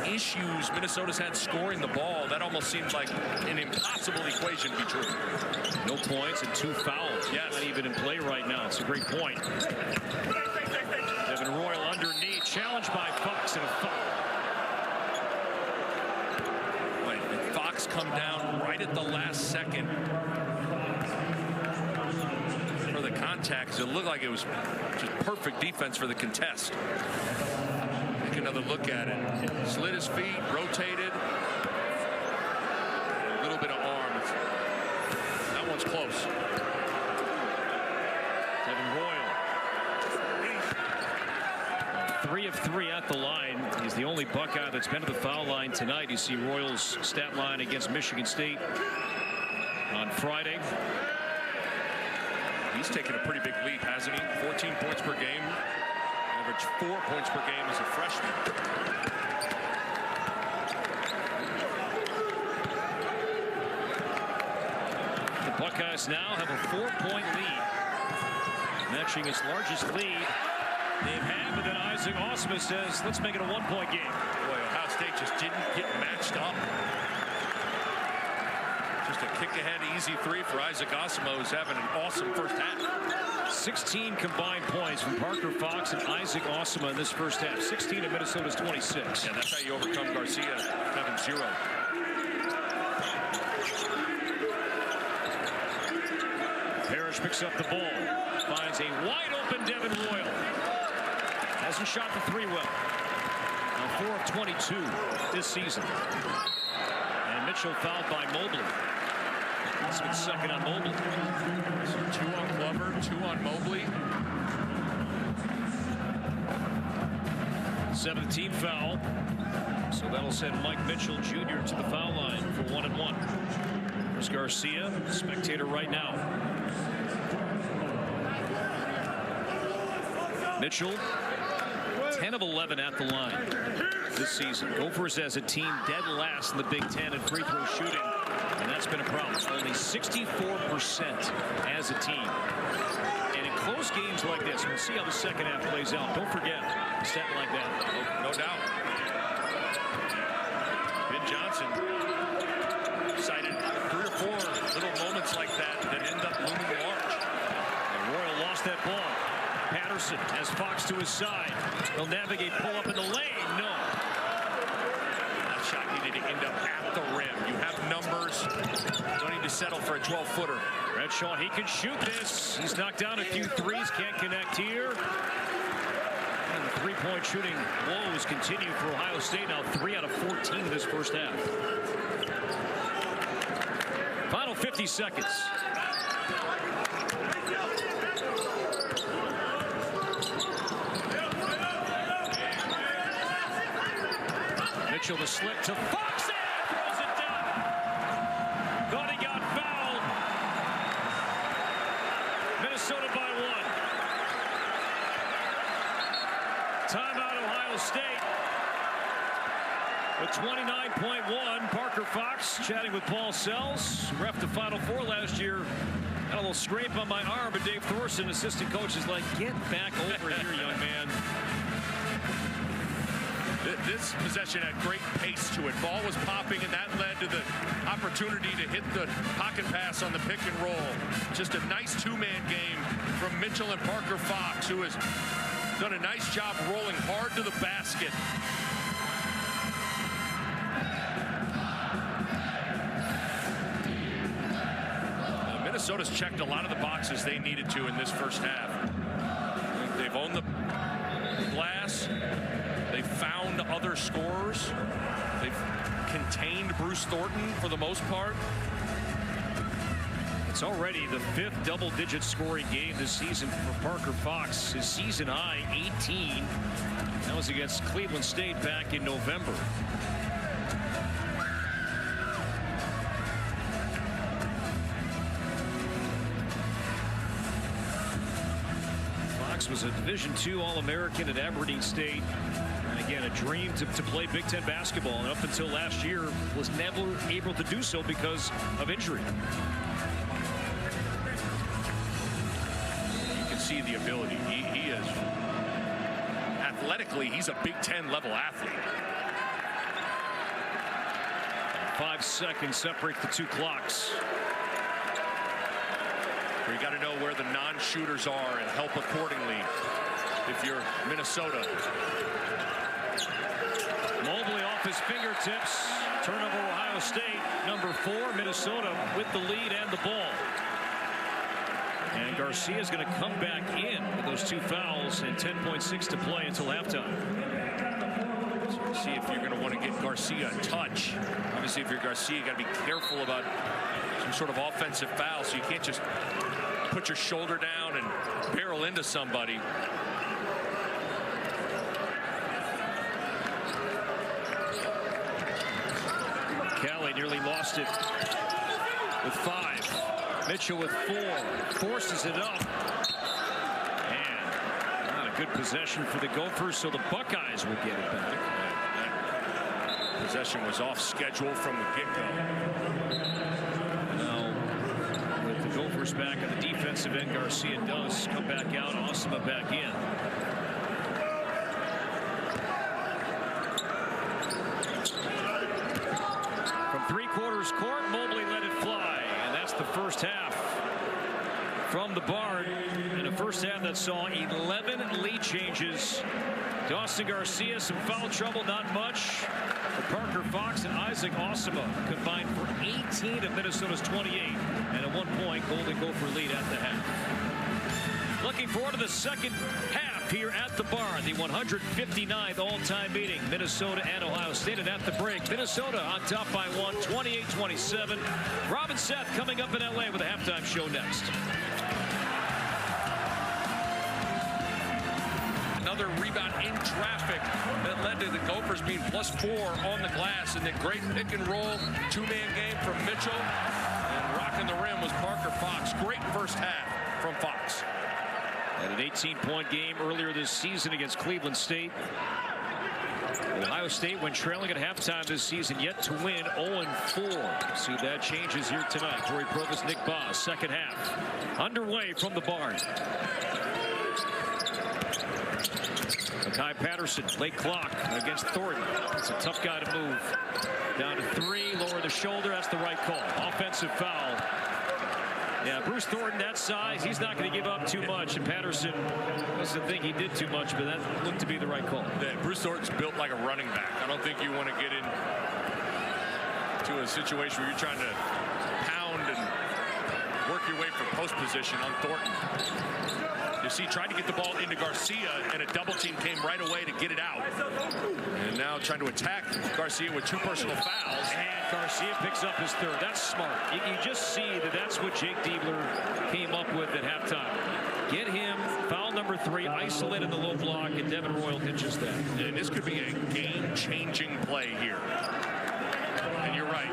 issues Minnesota's had scoring the ball, that almost seems like an impossible equation to be true. No points and 2 fouls. Yes. Not even in play right now. It's a great point. Devin Royal underneath, challenged by Fox, and a foul. Wait, Fox come down right at the last second for the contact. It looked like it was just perfect defense for the contest. Take another look at it. Slid his feet, rotated. A little bit of arm. That one's close. Devin Royal. 3 of 3 at the line. He's the only Buckeye that's been to the foul line tonight. You see Royal's stat line against Michigan State on Friday. He's taken a pretty big leap, hasn't he? 14 points per game. Average 4 points per game as a freshman. The Buckeyes now have a 4-point lead. Matching its largest lead they've had, but then Isaac Osama says, let's make it a 1-point game. Boy, Ohio State just didn't get matched up. Just a kick-ahead easy three for Isaac Osama, who's having an awesome first half. 16 combined points from Parker Fox and Isaac Osama in this first half. 16 of Minnesota's 26. Yeah, that's how you overcome Garcia having 0. Parrish picks up the ball. Finds a wide-open Devin Royal. Hasn't shot the three well. Now 4 of 22 this season. And Mitchell fouled by Mobley. He's been sucking on Mobley. So 2 on Glover, 2 on Mobley. 17th foul. So that'll send Mike Mitchell Jr. to the foul line for 1-1. There's Garcia, spectator right now. Mitchell, 10 of 11 at the line this season. Gophers as a team dead last in the Big Ten in free throw shooting, and that's been a problem. Only 64% as a team. And close games like this. We'll see how the second half plays out. Don't forget, a stat like that. No doubt. Ben Johnson cited 3 or 4 little moments like that end up looming large. And Royal lost that ball. Patterson has Fox to his side. He'll navigate, pull up in the lane. No. That shot needed to end up at the rim. You have numbers. Don't need to settle for a 12-footer. Bradshaw, he can shoot this. He's knocked down a few threes. Can't connect here. And the three-point shooting woes continue for Ohio State. Now 3 out of 14 in this first half. Final 50 seconds. Mitchell the slip to Fox and throws it down. Thought he got fouled. Minnesota by 1. Timeout Ohio State. With 29.1, Parker Fox chatting with Paul Sells. Ref the Final Four last year. Got a little scrape on my arm, but Dave Thorson, assistant coach, is like, get back over here, young man. This possession had great pace to it. Ball was popping, and that led to the opportunity to hit the pocket pass on the pick and roll. Just a nice two-man game from Mitchell and Parker Fox, who has done a nice job rolling hard to the basket. Minnesota's checked a lot of the boxes they needed to in this first half. They've owned the glass. They've found other scorers. They've contained Bruce Thornton for the most part. It's already the 5th double-digit scoring game this season for Parker Fox. His season high, 18. That was against Cleveland State back in November. Fox was a Division II All-American at Aberdeen State. Again, a dream to play Big Ten basketball, and up until last year was never able to do so because of injury. You can see the ability. He is athletically, he's a Big Ten level athlete. 5 seconds separate the 2 clocks. You got to know where the non-shooters are and help accordingly if you're Minnesota. Mobley off his fingertips. Turnover Ohio State. Number 4, Minnesota with the lead and the ball. And Garcia is going to come back in with those 2 fouls and 10.6 to play until halftime. So see if you're going to want to get Garcia a touch. Obviously, if you're Garcia, you got to be careful about some sort of offensive foul. So you can't just put your shoulder down and barrel into somebody. Callie nearly lost it with 5. Mitchell with 4. Forces it up. And not a good possession for the Gophers, so the Buckeyes will get it back. That possession was off schedule from the get-go. Now, with the Gophers back on the defensive end, Garcia does come back out. Osama back in. From 3/4 court, Mobley let it fly, and that's the first half from the Barn. In a first half that saw 11 lead changes. Dawson Garcia, some foul trouble, not much. But Parker Fox and Isaac Osama combined for 18 of Minnesota's 28, and at 1 point, Golden Gopher lead at the half. Looking forward to the second half here at the Barn, the 159th all-time meeting, Minnesota and Ohio State. And at the break, Minnesota on top by 1, 28-27. Rob and Seth coming up in LA with a halftime show next. Another rebound in traffic that led to the Gophers being +4 on the glass, and then great pick and roll 2-man game from Mitchell, and rocking the rim was Parker Fox. Great first half from Fox. And an 18-point game earlier this season against Cleveland State. Ohio State, when trailing at halftime this season, yet to win 0-4. See that changes here tonight. Corey Provis, Nick Boss, second half underway from the barn. Kai Patterson, late clock against Thornton. It's a tough guy to move. Down to 3, lower the shoulder. That's the right call. Offensive foul. Yeah, Bruce Thornton, that size, he's not going to give up too much. And Patterson doesn't think he did too much, but that looked to be the right call. Yeah, Bruce Thornton's built like a running back. I don't think you want to get into a situation where you're trying to pound and work your way from post position on Thornton. You see, tried to get the ball into Garcia, and a double team came right away to get it out. And now trying to attack Garcia with 2 personal fouls. And Garcia picks up his 3rd. That's smart. You just see that that's what Jake Diebler came up with at halftime. Get him, foul number 3, isolate in the low block, and Devin Royal pitches that. And this could be a game-changing play here. And you're right.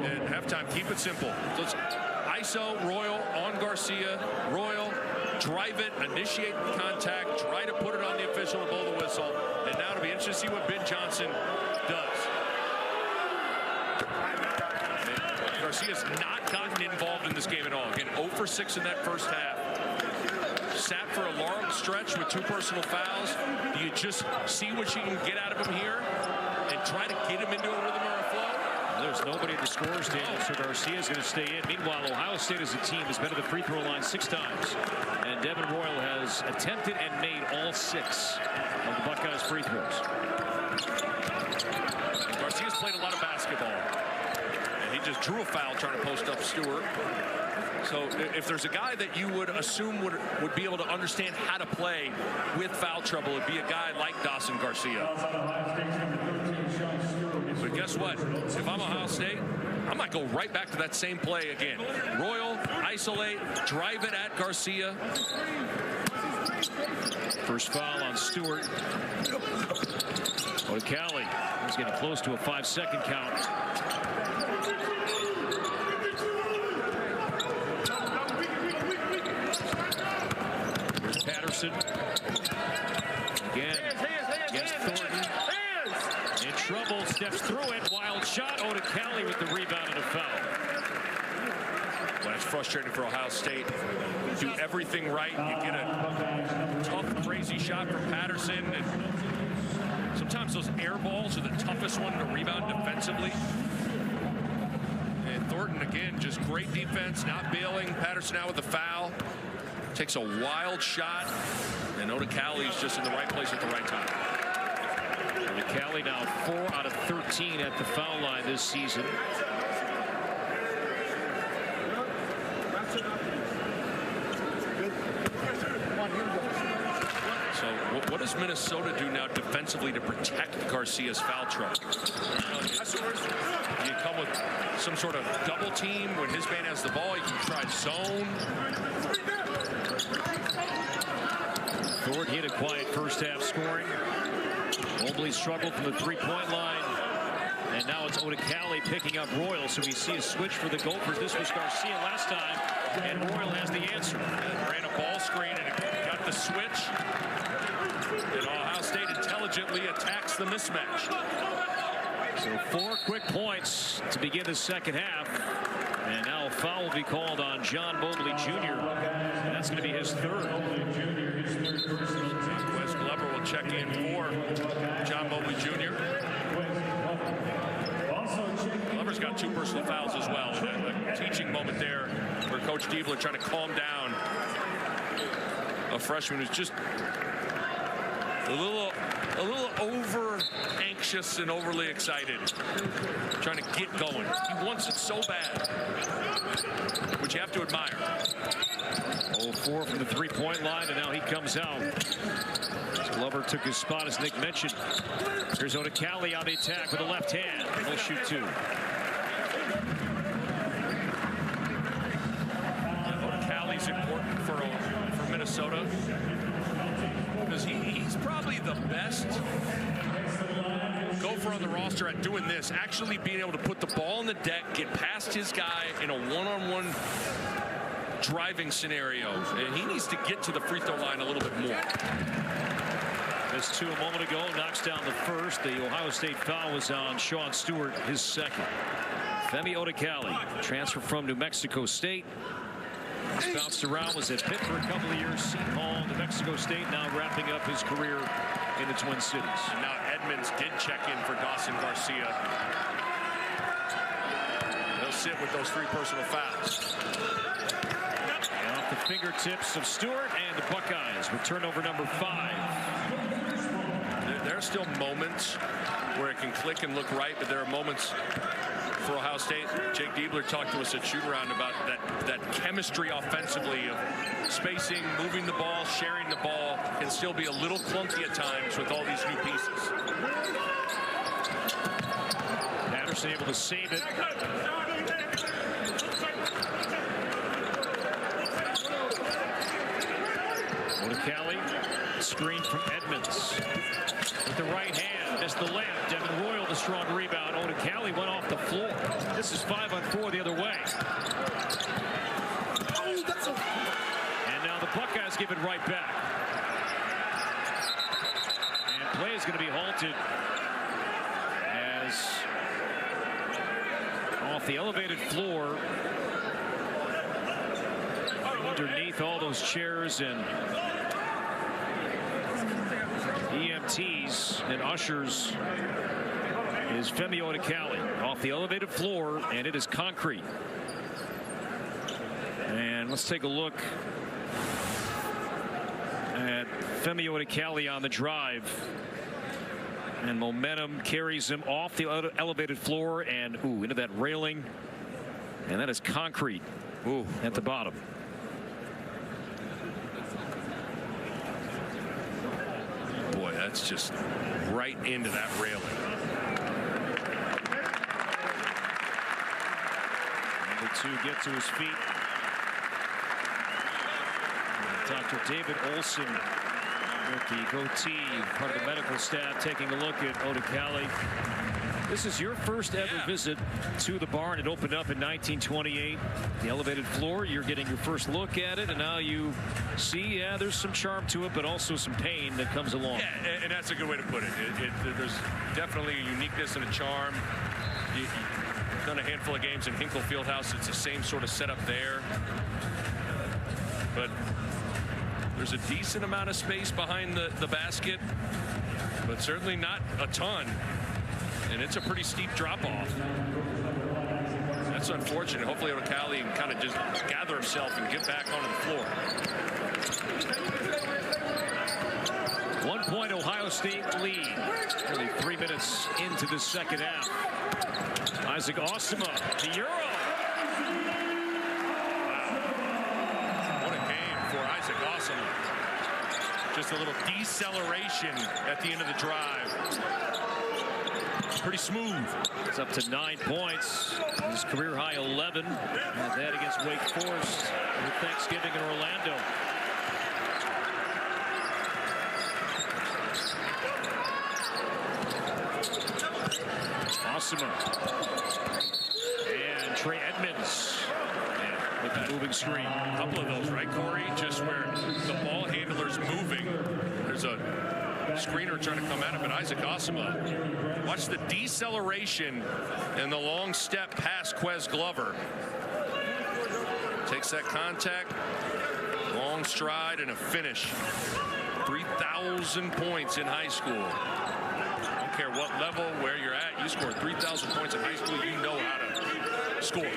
At halftime, keep it simple. Let's ISO Royal on Garcia. Royal, drive it, initiate contact, try to put it on the official and blow the whistle. And now it'll be interesting to see what Ben Johnson does. And Garcia's not gotten involved in this game at all. Again, 0 for 6 in that first half. Sat for a long stretch with 2 personal fouls. Do you just see what you can get out of him here and try to get him into a rhythm or a flow? There's nobody at the scorer's table, so Garcia's going to stay in. Meanwhile, Ohio State as a team has been to the free throw line 6 times. And Devin Royal has attempted and made all 6 of the Buckeyes' free throws. Garcia's played a lot of basketball. And he just drew a foul trying to post up Stewart. So if there's a guy that you would assume would be able to understand how to play with foul trouble, it'd be a guy like Dawson Garcia. But guess what? If I'm Ohio State, I might go right back to that same play again. Royal, isolate, drive it at Garcia. First foul on Stewart. O'Calley is getting close to a 5-second count. Here's Patterson. Again, against Thornton. In trouble, steps through it. Wild shot. O'Calley with the rebound and a foul. Well, that's frustrating for Ohio State. Do everything right. You get a tough, crazy shot from Patterson. And sometimes those air balls are the toughest one to rebound defensively. And Thornton, again, just great defense, not bailing. Patterson out with the foul. Takes a wild shot. And O'Calley's just in the right place at the right time. O'Calley now 4 out of 13 at the foul line this season. So what does Minnesota do now defensively to protect Garcia's foul trouble? You come with some sort of double team when his man has the ball. You can try zone. Thornton hit a quiet first half scoring. Mobley struggled from the 3-point line. And now it's O'Calley picking up Royal. So we see a switch for the Gophers. This was Garcia last time. And Royal has the answer. Ran a ball screen and got the switch. And Ohio State intelligently attacks the mismatch. So 4 quick points to begin the second half. And now a foul will be called on John Mobley Jr. And that's going to be his 3rd. Wes Glover will check in for John Mobley Jr. Glover's got 2 personal fouls as well. And a teaching moment there where Coach Diebler trying to calm down a freshman who's just a little over anxious and overly excited, trying to get going. He wants it so bad, which you have to admire. 0-4 from the 3-point line, and now he comes out. Glover took his spot, as Nick mentioned. Here's O'Calley on the attack with the left hand. He'll shoot 2. O'Calley's important for Minnesota because he's probably the best gopher on the roster at doing this, actually being able to put the ball on the deck, get past his guy in a one-on-one driving scenario. And he needs to get to the free throw line a little bit more. The was two a moment ago. Knocks down the first. The Ohio State foul was on Sean Stewart, his second. Femi Odikali, transfer from New Mexico State. He's bounced around, was at Pitt for a couple of years, Seton Hall, New Mexico State, now wrapping up his career in the Twin Cities. And now Edmonds did check in for Dawson Garcia. He'll sit with those 3 personal fouls. And off the fingertips of Stewart, and the Buckeyes with turnover number 5. There are still moments where it can click and look right, but there are moments for Ohio State. Jake Diebler talked to us at shoot-around about that chemistry offensively of spacing, moving the ball, sharing the ball, can still be a little clunky at times with all these new pieces. Patterson able to save it. Odikali, screen from Edmonds. With the right hand, missed the layup. Devin Royal, the strong rebound. Odikali went off the floor. This is 5-on-4 the other way. And now the Buckeyes give it right back. And play is going to be halted as off the elevated floor, underneath all those chairs and EMTs and ushers, is Femi Odikali off the elevated floor, and it is concrete. And let's take a look at Femi Odikali on the drive. And momentum carries him off the elevated floor and into that railing. And that is concrete at the bottom. Boy, that's just right into that railing. Number 2 get to his feet. Dr. David Olson with the goatee, part of the medical staff, taking a look at Odikali. This is your first ever visit to the barn. It opened up in 1928. The elevated floor, you're getting your first look at it, and now you see, there's some charm to it, but also some pain that comes along. Yeah, and that's a good way to put it. There's definitely a uniqueness and a charm. You've done a handful of games in Hinkle Fieldhouse. It's the same sort of setup there. But there's a decent amount of space behind the basket, but certainly not a ton. And it's a pretty steep drop-off. That's unfortunate. Hopefully Odikali can kind of just gather himself and get back onto the floor. 1 point Ohio State lead. Nearly 3 minutes into the second half. Isaac Osima, the Euro. Wow. What a game for Isaac Osima. Just a little deceleration at the end of the drive. Pretty smooth. It's up to 9 points. His career high 11. And that against Wake Forest with Thanksgiving in Orlando. Osima. And Trey Edmonds. With the moving screen. A couple of those, right, Corey? Just where the ball handler's moving. There's a screener trying to come at him, but Isaac Osima. Watch the deceleration and the long step past Quez Glover. Takes that contact, long stride, and a finish. 3,000 points in high school. I don't care what level, where you're at, you score 3,000 points in high school, you know how to score.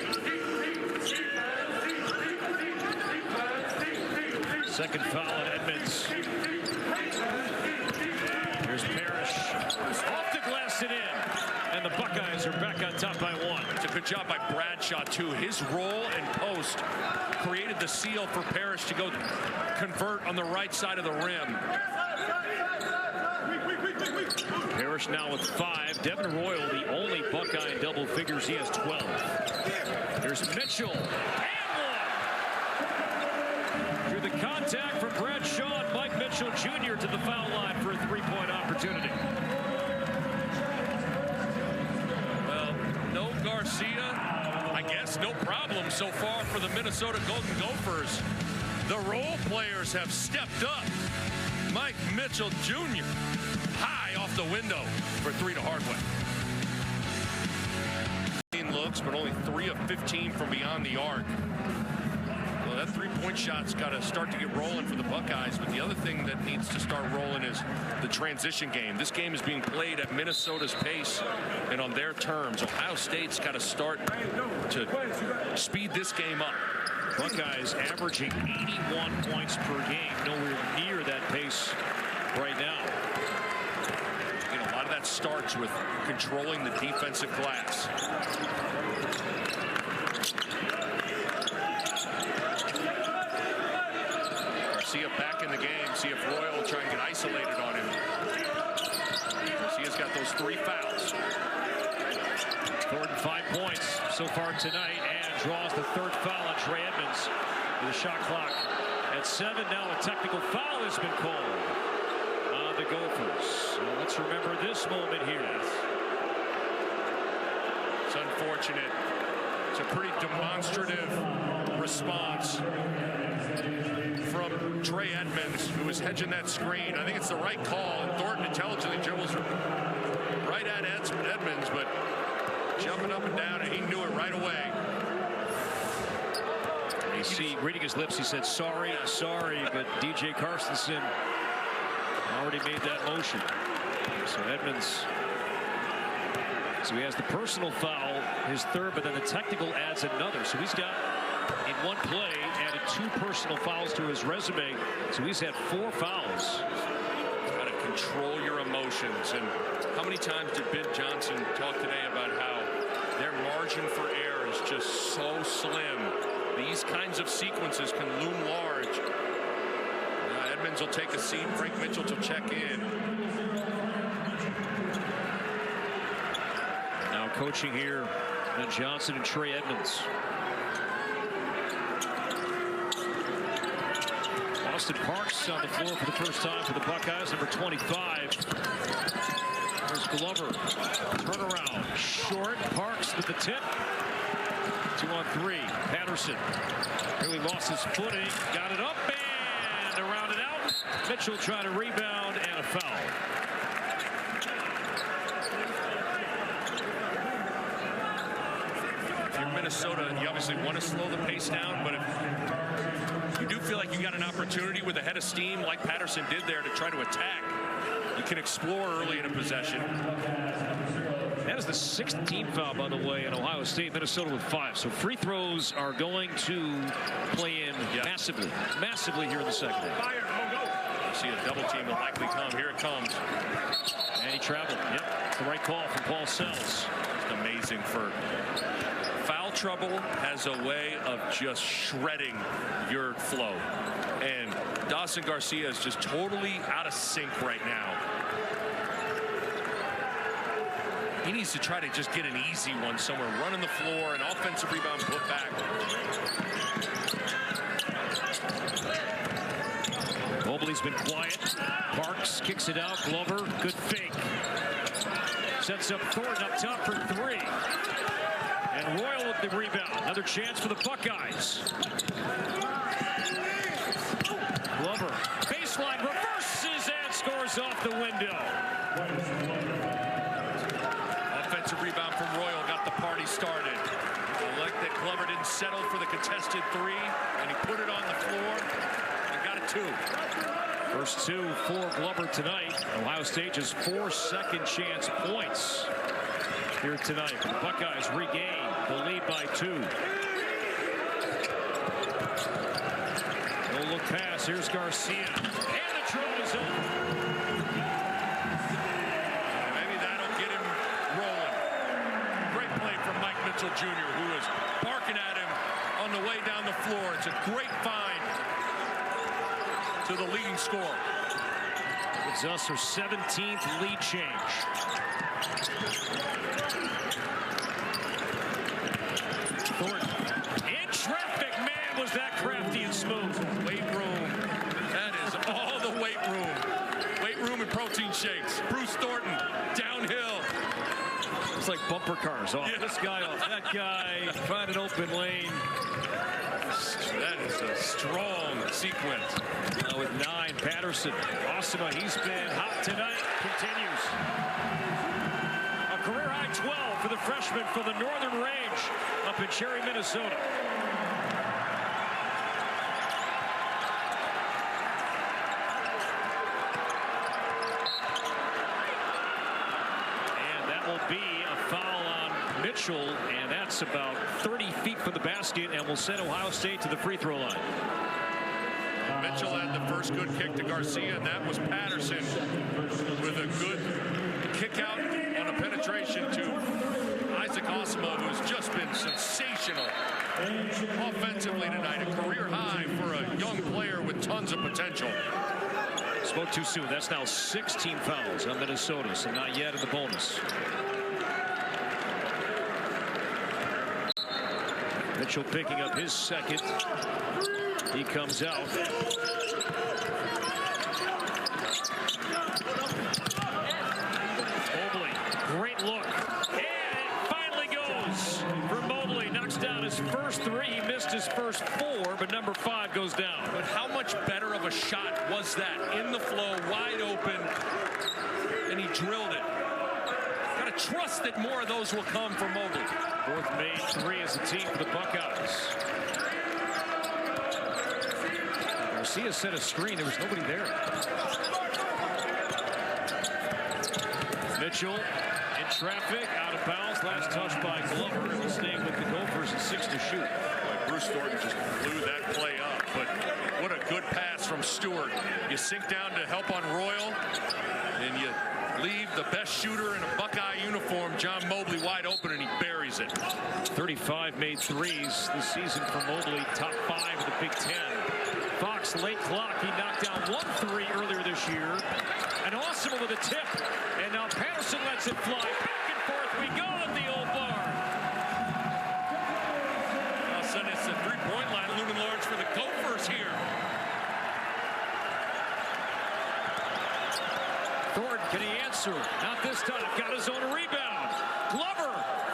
Second foul on Edmonds. Here's Parrish. Off the glass and in. And the Buckeyes are back on top by 1. It's a good job by Bradshaw, too. His roll and post created the seal for Parrish to go convert on the right side of the rim. Parrish now with 5. Devin Royal, the only Buckeye in double figures. He has 12. Here's Mitchell. Through the contact from Bradshaw and Mike Mitchell Jr. to the foul line for a 3-point opportunity. Well, no Garcia. I guess no problem so far for the Minnesota Golden Gophers. The role players have stepped up. Mike Mitchell Jr. high off the window for 3 to Hardway. Looks, but only 3 of 15 from beyond the arc. Well, that three-point shot's got to start to get rolling for the Buckeyes, but the other thing that needs to start rolling is the transition game. This game is being played at Minnesota's pace and on their terms. Ohio State's got to start to speed this game up. Buckeyes averaging 81 points per game, nowhere near that pace right now. A lot of that starts with controlling the defensive glass. Garcia back in the game. See if Royal will try and get isolated on him. Garcia's got those 3 fouls. Thornton 5 points so far tonight and draws the 3rd foul on Trey Edmonds with a shot clock at 7. Now a technical foul has been called on the Gophers. So let's remember this moment here. It's unfortunate. It's a pretty demonstrative response from Trey Edmonds, who was hedging that screen. I think it's the right call, and Thornton intelligently dribbles right at Edmonds, but jumping up and down, and he knew it right away. You see, reading his lips, he said, sorry, but DJ Carstensen already made that motion. So Edmonds, so he has the personal foul, his 3rd, but then the technical adds another. So he's got, in one play, added 2 personal fouls to his resume. So he's had 4 fouls. Got to control your emotions. And how many times did Ben Johnson talk today about how their margin for error is just so slim? These kinds of sequences can loom large. Edmonds will take a seat. Frank Mitchell to check in. Now coaching here, Ben Johnson and Trey Edmonds. Austin Parks on the floor for the first time for the Buckeyes, number 25. There's Glover. Turnaround. Short. Parks with the tip. 2 on 3. Patterson really lost his footing. Got it up and to round it out. Mitchell trying to rebound and a foul. If you're Minnesota, you obviously want to slow the pace down, but if you do feel like you got an opportunity with a head of steam like Patterson did there to try to attack, you can explore early in a possession. That is the 16th foul, by the way, in Ohio State. Minnesota with 5. So free throws are going to play in massively here in the second half. You see a double team will likely come. Here it comes. And he traveled. Yep, it's the right call from Paul Sells. It's amazing for foul trouble has a way of just shredding your flow. And Dawson Garcia is just totally out of sync right now. He needs to try to just get an easy one somewhere, running the floor, an offensive rebound put back. Mobley's been quiet. Parks kicks it out. Glover, good fake. Sets up Thornton up top for 3. And Royal with the rebound. Another chance for the Buckeyes. Glover, baseline, reverses and scores off the window. Offensive rebound from Royal got the party started. I like that Glover didn't settle for the contested 3, and he put it on the floor and got it 2. First 2 for Glover tonight. Ohio State just 4 second chance points here tonight. The Buckeyes regain the lead by 2. No look pass. Here's Garcia. And the throw is over. Maybe that'll get him rolling. Great play from Mike Mitchell Jr., who is barking at him on the way down the floor. It's a great find to the leading scorer. Gives us her 17th lead change. Thornton in traffic. Man, was that crafty and smooth. Weight room. That is all the weight room. Weight room and protein shakes. Bruce Thornton downhill. It's like bumper cars. Off this guy, off that guy. Find an open lane. That is a strong sequence. With 9, Patterson. Osima, he's been hot tonight. Continues. A career high 12 for the freshman from the Northern Range up in Cherry, Minnesota. And that will be a foul on Mitchell, and that's about 30 feet from the basket, and will send Ohio State to the free throw line. Mitchell had the first good kick to Garcia, and that was Patterson with a good kick out on a penetration to Isaac Osima, who has just been sensational offensively tonight. A career high for a young player with tons of potential. Spoke too soon. That's now 16 fouls on Minnesota, so not yet in the bonus. Mitchell picking up his second. He comes out. Mobley, great look. And it finally goes for Mobley. Knocks down his first 3. He missed his first 4, but number 5 goes down. But how much better of a shot was that? In the flow, wide open, and he drilled it. Got to trust that more of those will come from Mobley. 4th made 3 as a team for the Buckeyes. Garcia set a screen. There was nobody there. Mitchell in traffic, out of bounds. Last touch by Glover. It will stay with the Gophers at 6 to shoot. Bruce Thornton just blew that play up, but what a good pass from Stewart. You sink down to help on Royal, and you leave the best shooter in a Buckeye uniform, John Mobley, wide open, and he buries it. 35 made 3s this season for Mobley, top 5 of the Big Ten. Fox, late clock, he knocked down 1 3 earlier this year. And Osima with a tip, and now Patterson lets it fly. Back and forth we go at the old barn. All of a sudden it's a three-point line looming large for the Gophers here. Thornton, can he answer? Not this time. Got his own rebound. Glover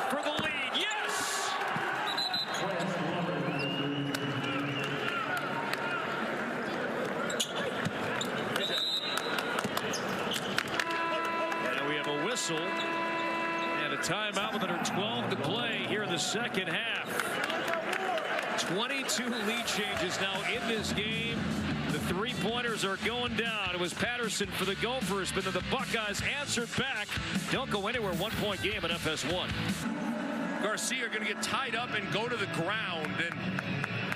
for the lead. Yes! And we have a whistle and a timeout with under 12 to play here in the second half. 22 lead changes now in this game. The 3-pointers are going down. It was Patterson for the Gophers, but then the Buckeyes answered back. Don't go anywhere. 1-point game at FS1. Garcia are going to get tied up and go to the ground, and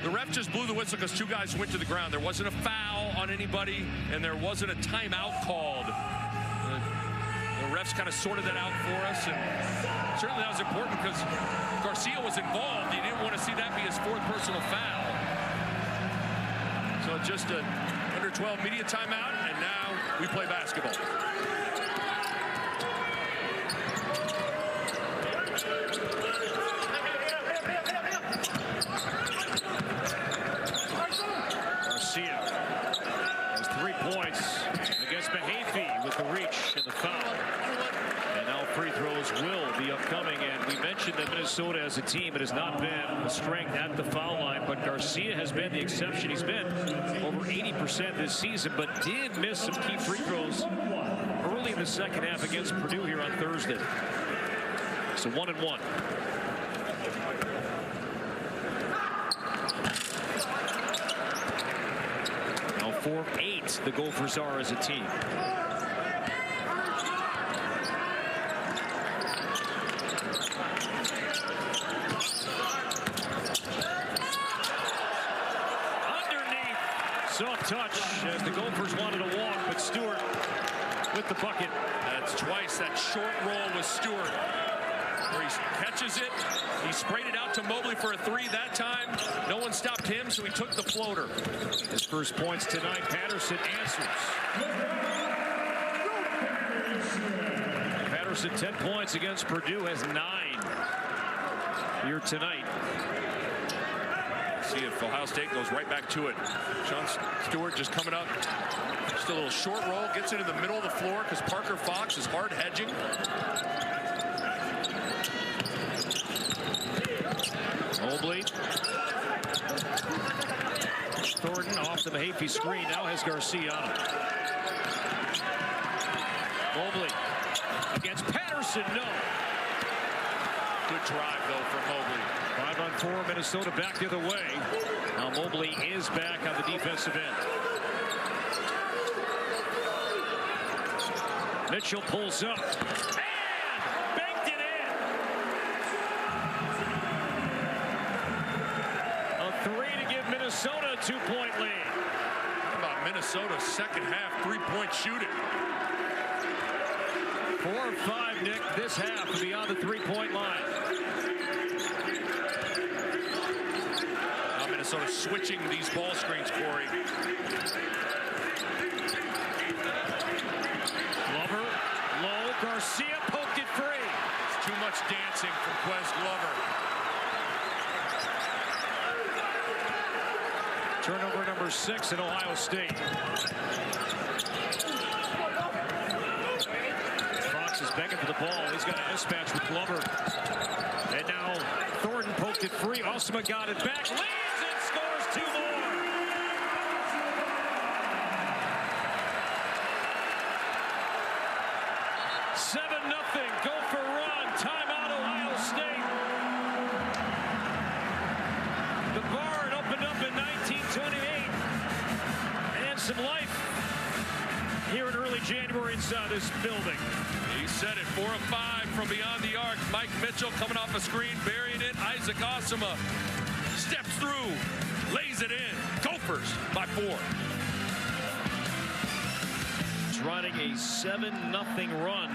the ref just blew the whistle because 2 guys went to the ground. There wasn't a foul on anybody, and there wasn't a timeout called. The refs kind of sorted that out for us, and certainly that was important because Garcia was involved. He didn't want to see that be his 4th personal foul. So just an under 12 media timeout, and now we play basketball. Garcia has 3 points against Mahaffey with the reach and the foul. And now free throws will be upcoming, and we mentioned that Minnesota as a team, it has not been a strength at the foul line, but Garcia has been the exception. He's been over 80% this season, but did miss some key free throws early in the second half against Purdue here on Thursday. So 1-1. Now 4-8 the Gophers are as a team. Soft touch as the Gophers wanted to walk, but Stewart with the bucket. That's twice that short roll with Stewart, where he catches it. He sprayed it out to Mobley for a 3 that time. No one stopped him, so he took the floater. His first points tonight. Patterson answers. Patterson 10 points against Purdue, has 9 here tonight. See if Ohio State goes right back to it. Sean Stewart just coming up. Just a little short roll. Gets it in the middle of the floor because Parker Fox is hard hedging. Mobley. Thornton off the Mahaffey screen. Now has Garcia on him. Mobley against Patterson. No. Good drive, though, from Mobley. 5-on-4, Minnesota back the other way. Now Mobley is back on the defensive end. Mitchell pulls up and banked it in. A 3 to give Minnesota a 2-point lead. How about Minnesota's second half three-point shooting? 4 of 5, Nick, this half beyond the 3-point line. Now Minnesota switching these ball screens, Corey. Glover, low, Garcia poked it free. It's too much dancing from Quez Glover. Turnover number 6 in Ohio State. Fox is begging for the ball. He's got a mismatch with Glover. And now Thornton poked it free. Osama got it back. Leads and scores 2 more. 7-0. Gopher run. Timeout Ohio State. The barn opened up in 1928. And some life here in early January inside this building. He said it, 4 of 5 from beyond the arc. Mike Mitchell coming off a screen, burying it. Isaac Osama steps through, lays it in. Gophers by 4. Running a 7-0 run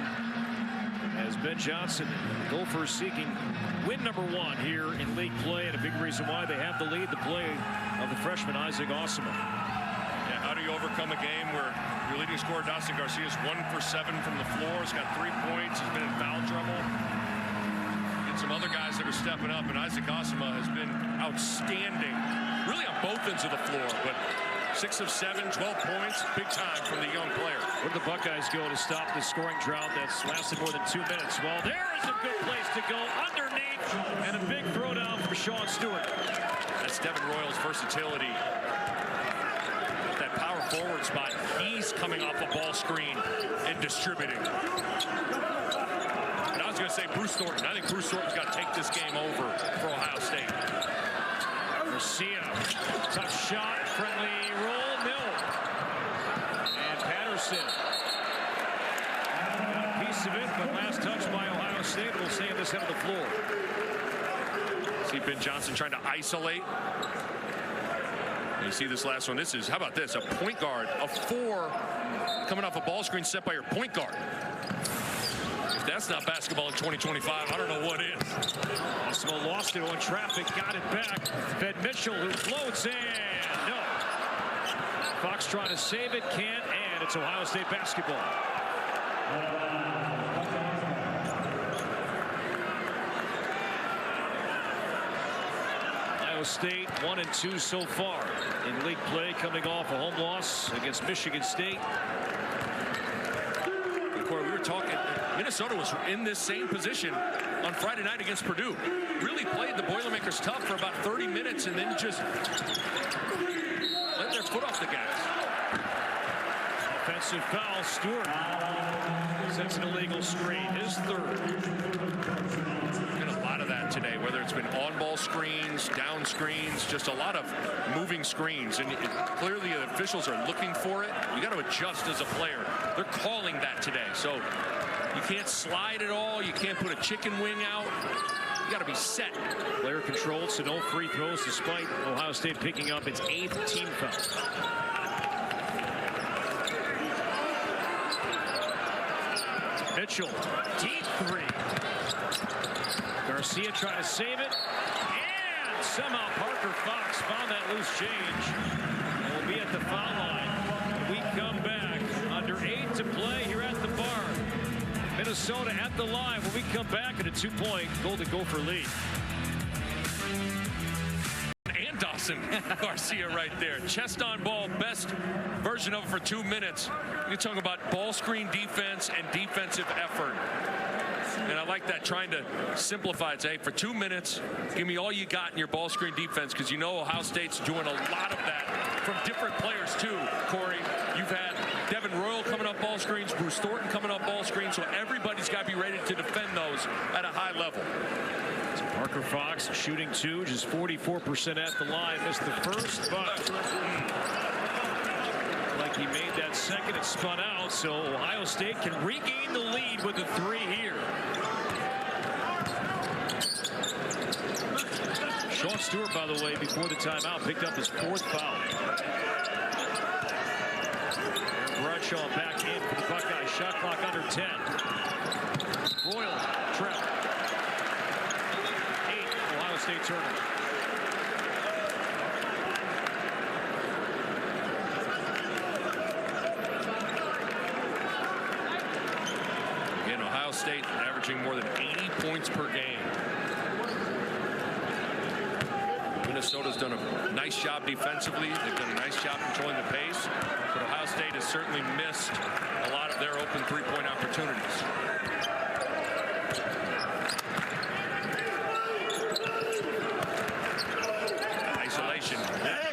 as Ben Johnson and the Gophers seeking win number 1 here in league play, and a big reason why they have the lead, the play of the freshman Isaac Osama. Yeah, how do you overcome a game where your leading scorer Dawson Garcia is 1 for 7 from the floor? He's got 3 points. He's been in foul trouble. Get some other guys that are stepping up, and Isaac Osama has been outstanding, really on both ends of the floor, but 6 of 7, 12 points, big time from the young player. Where do the Buckeyes go to stop this scoring drought that's lasted more than 2 minutes? Well, there is a good place to go underneath, and a big throwdown from Sean Stewart. That's Devin Royal's versatility. That power forward spot, he's coming off a ball screen and distributing. And I was going to say Bruce Thornton. I think Bruce Thornton's got to take this game over for Ohio State. Garcia, tough shot, friendly roll, no. And Patterson, got a piece of it, but last touch by Ohio State will save this end of the floor. See Ben Johnson trying to isolate. And you see this last one. This is, how about this? A point guard, a 4 coming off a ball screen set by your point guard. If that's not basketball in 2025, I don't know what is. Osmo lost it on traffic, got it back. Fed Mitchell, who floats in. No. Fox trying to save it, can't, and it's Ohio State basketball. Ohio State 1 and 2 so far in league play, coming off a home loss against Michigan State. Corey, we were talking, Minnesota was in this same position on Friday night against Purdue. Really played the Boilermakers tough for about 30 minutes and then just let their foot off the gas. Offensive foul, Stewart sets an illegal screen, his 3rd. Been a lot of that today, whether it's been on-ball screens, down screens, just a lot of moving screens. And clearly the officials are looking for it. You got to adjust as a player. They're calling that today. So you can't slide at all. You can't put a chicken wing out. You got to be set. Player controlled, so no free throws despite Ohio State picking up its 8th team foul. Mitchell, deep 3. Garcia trying to save it, and somehow Parker Fox found that loose change and will be at the foul line. We come back under 8 to play here at the barn. Minnesota at the line when we come back at a 2-point Golden Gopher lead. And Dawson Dawson Garcia right there. Chest on ball, best version of it for 2 minutes. You're talking about ball screen defense and defensive effort. And I like that, trying to simplify it. Say, hey, for 2 minutes, give me all you got in your ball screen defense, because you know Ohio State's doing a lot of that from different players too, Corey. You've had Devin Royal coming up ball screens, Bruce Thornton coming up ball screens, so everybody's got to be ready to defend those at a high level. So Parker Fox shooting 2, just 44% at the line. Missed the first, but like he made that second, it spun out, so Ohio State can regain the lead with the 3 here. Sean Stewart, by the way, before the timeout, picked up his 4th foul. Bradshaw back in for the Buckeyes. Shot clock under 10. Royal trapped. 8, Ohio State turnover. Again, Ohio State averaging more than 80 points per game. Minnesota's done a nice job defensively. They've done a nice job controlling the pace. But Ohio State has certainly missed a lot of their open 3-point opportunities. Isolation.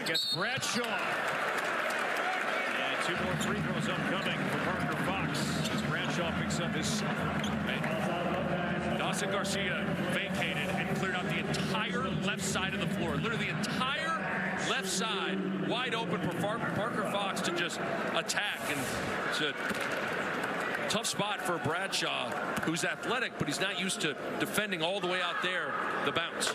Against Bradshaw. And 2 more free throws upcoming for Parker Fox as Bradshaw picks up his 2nd. Dawson Garcia vacated and cleared out the entire left side of the floor. Literally the entire left side wide open for Parker Fox to just attack. And it's a tough spot for Bradshaw, who's athletic, but he's not used to defending all the way out there, the bounce.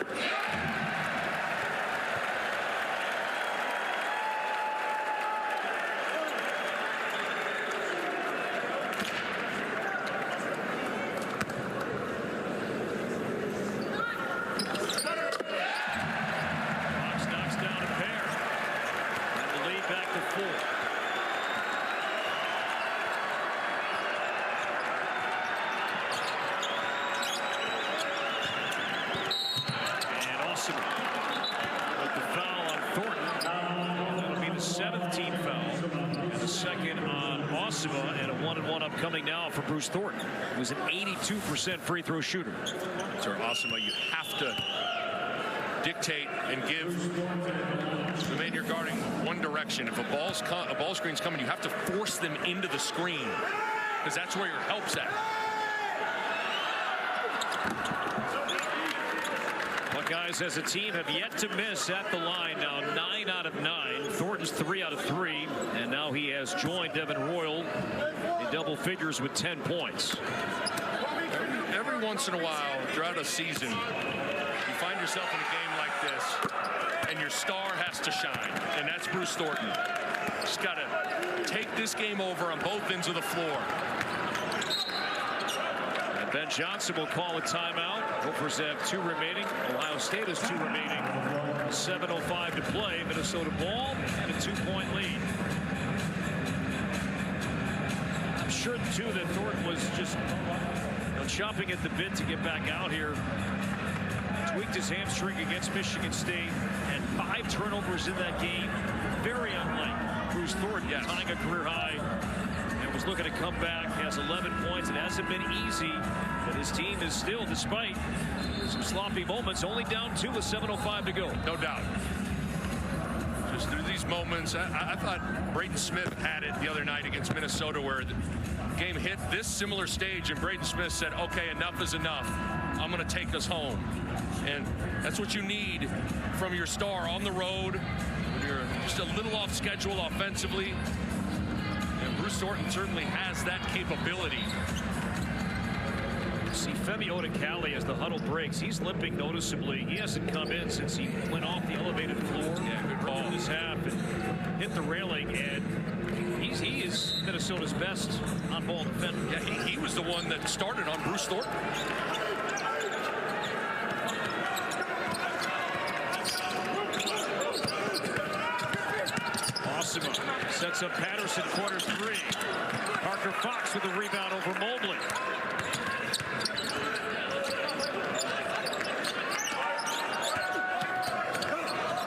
Coming now for Bruce Thornton, who's an 82% free throw shooter. So Osama, you have to dictate and give the man you're guarding one direction. If a ball screen's coming, you have to force them into the screen, because that's where your help's at. Buckeyes as a team have yet to miss at the line now, 9 out of 9. Thornton's 3 out of 3, and now he has joined Devin Royal in double figures with 10 points. Every once in a while throughout a season, you find yourself in a game like this and your star has to shine, and that's Bruce Thornton. Just got to take this game over on both ends of the floor. And Ben Johnson will call a timeout. Gophers have 2 remaining. Ohio State has 2 remaining. 7:05 to play. Minnesota ball and a 2-point lead. I'm sure too that Thornton was just chomping at the bit to get back out here. Tweaked his hamstring against Michigan State, and 5 turnovers in that game. Very unlike Bruce Thornton, tying a career high, and was looking to come back. Has 11 points. It hasn't been easy, but his team is still, despite some sloppy moments, only down 2 with 7:05 to go. No doubt. Just through these moments, I thought Braden Smith had it the other night against Minnesota, where the game hit this similar stage, and Braden Smith said, okay, enough is enough. I'm going to take us home. And that's what you need from your star on the road when you're just a little off schedule offensively. And Bruce Thornton certainly has that capability. See Femi Odekale as the huddle breaks. He's limping noticeably. He hasn't come in since he went off the elevated floor. Yeah, good ball. In his half and hit the railing, and he is Minnesota's best on-ball defender. Yeah, he was the one that started on Bruce Thornton. Osima sets up Patterson, corner 3. Parker Fox with a rebound over Mobley.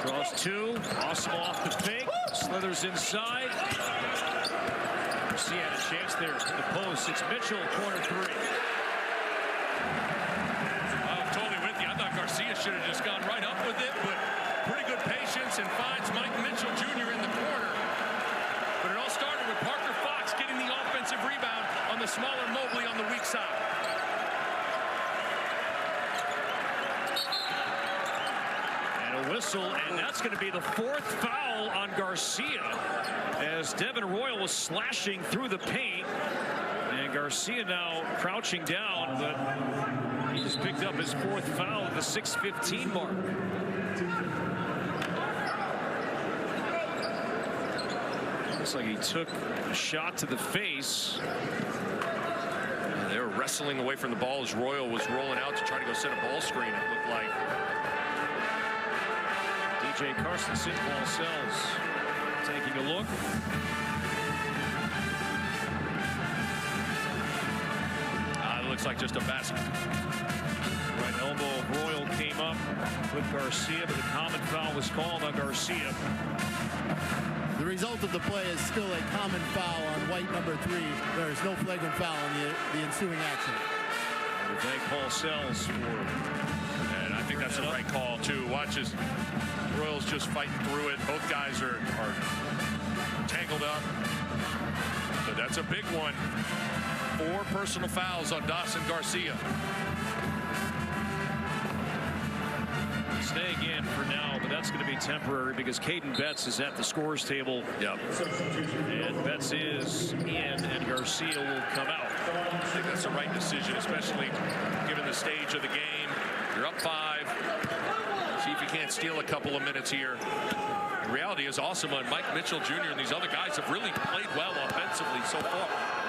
Draws 2, Awesome off the fake. Slithers inside. Garcia had a chance there to the post. It's Mitchell, corner three. I'm totally with you. I thought Garcia should have just gone right up with it, but pretty good patience and finds Mike Mitchell Jr. in the corner. But it all started with Parker Fox getting the offensive rebound on the smaller Mobley on the weak side. Whistle, and that's going to be the fourth foul on Garcia as Devin Royal was slashing through the paint, and Garcia now crouching down, but he just picked up his fourth foul at the 6:15 mark. Looks like he took a shot to the face. They were wrestling away from the ball as Royal was rolling out to try to go set a ball screen, it looked like. DJ Carstensen, Paul Sells taking a look. It looks like just a basket. Right elbow of Royal came up with Garcia, but the common foul was called on Garcia. The result of the play is still a common foul on white number 3. There is no flagrant foul on the ensuing action. We thank Paul Sells for. And I think that's the right call too. Watch as Royals just fighting through it. Both guys are tangled up. But that's a big one. 4 personal fouls on Dawson Garcia. Stay again for now, but that's going to be temporary because Caden Betts is at the scorer's table. Yep. And Betts is in, and Garcia will come out. I think that's the right decision, especially given the stage of the game. You're up 5. See if you can't steal a couple of minutes here. The reality is Osama and Mike Mitchell Jr. and these other guys have really played well offensively so far.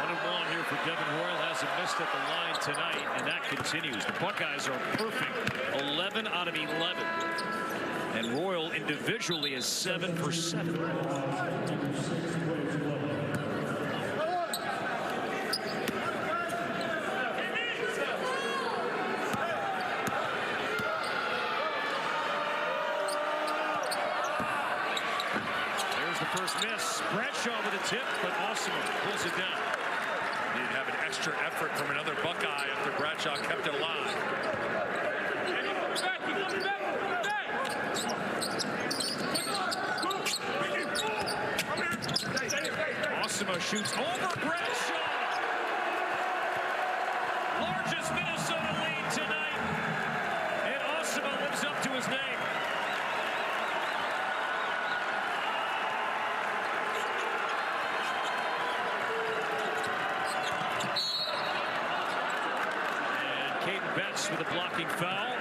1-1 here for Devin Royal. Hasn't missed at the line tonight, and that continues. The Buckeyes are perfect. 11 out of 11. And Royal individually is 7 for 7. First miss. Bradshaw with a tip, but Osama pulls it down. He'd have an extra effort from another Buckeye after Bradshaw kept it alive. Osama shoots over Bradshaw. Largest Minnesota lead tonight. And Osama lives up to his name. Betts with a blocking foul.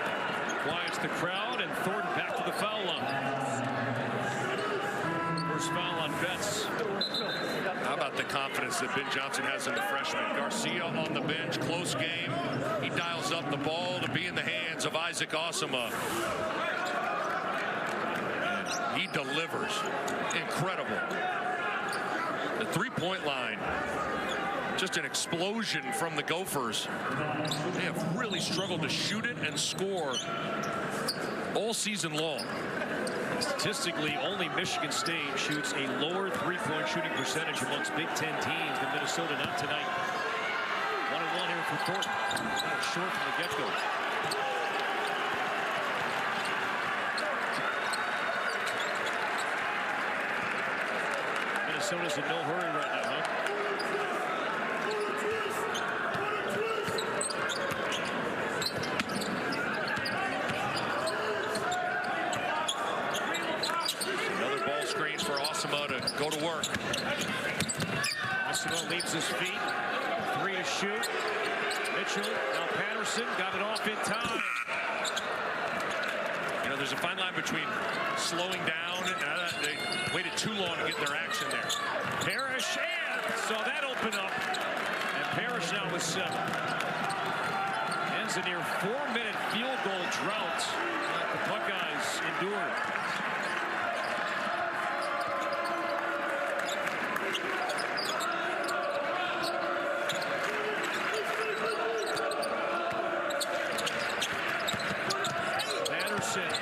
Quiets the crowd, and Thornton back to the foul line. First foul on Betts. How about the confidence that Ben Johnson has in the freshman? Garcia on the bench, close game. He dials up the ball to be in the hands of Isaac Osama. And he delivers. Incredible. The three-point line. Just an explosion from the Gophers. They have really struggled to shoot it and score all season long. Statistically, only Michigan State shoots a lower three-point shooting percentage amongst Big Ten teams than Minnesota. Not tonight. 1-1 here for Thornton. Kind of short from the get-go. Minnesota's in no hurry right now, huh? Another ball screen for Osama to go to work. Osama leaves his feet. 3 to shoot. Mitchell, now Patterson got it off in time. You know, there's a fine line between slowing down and they waited too long to get their action there. Parrish, and saw that open up. And Parrish now with 7. Ends a near 4-minute field goal drought that the Buckeyes endured. Patterson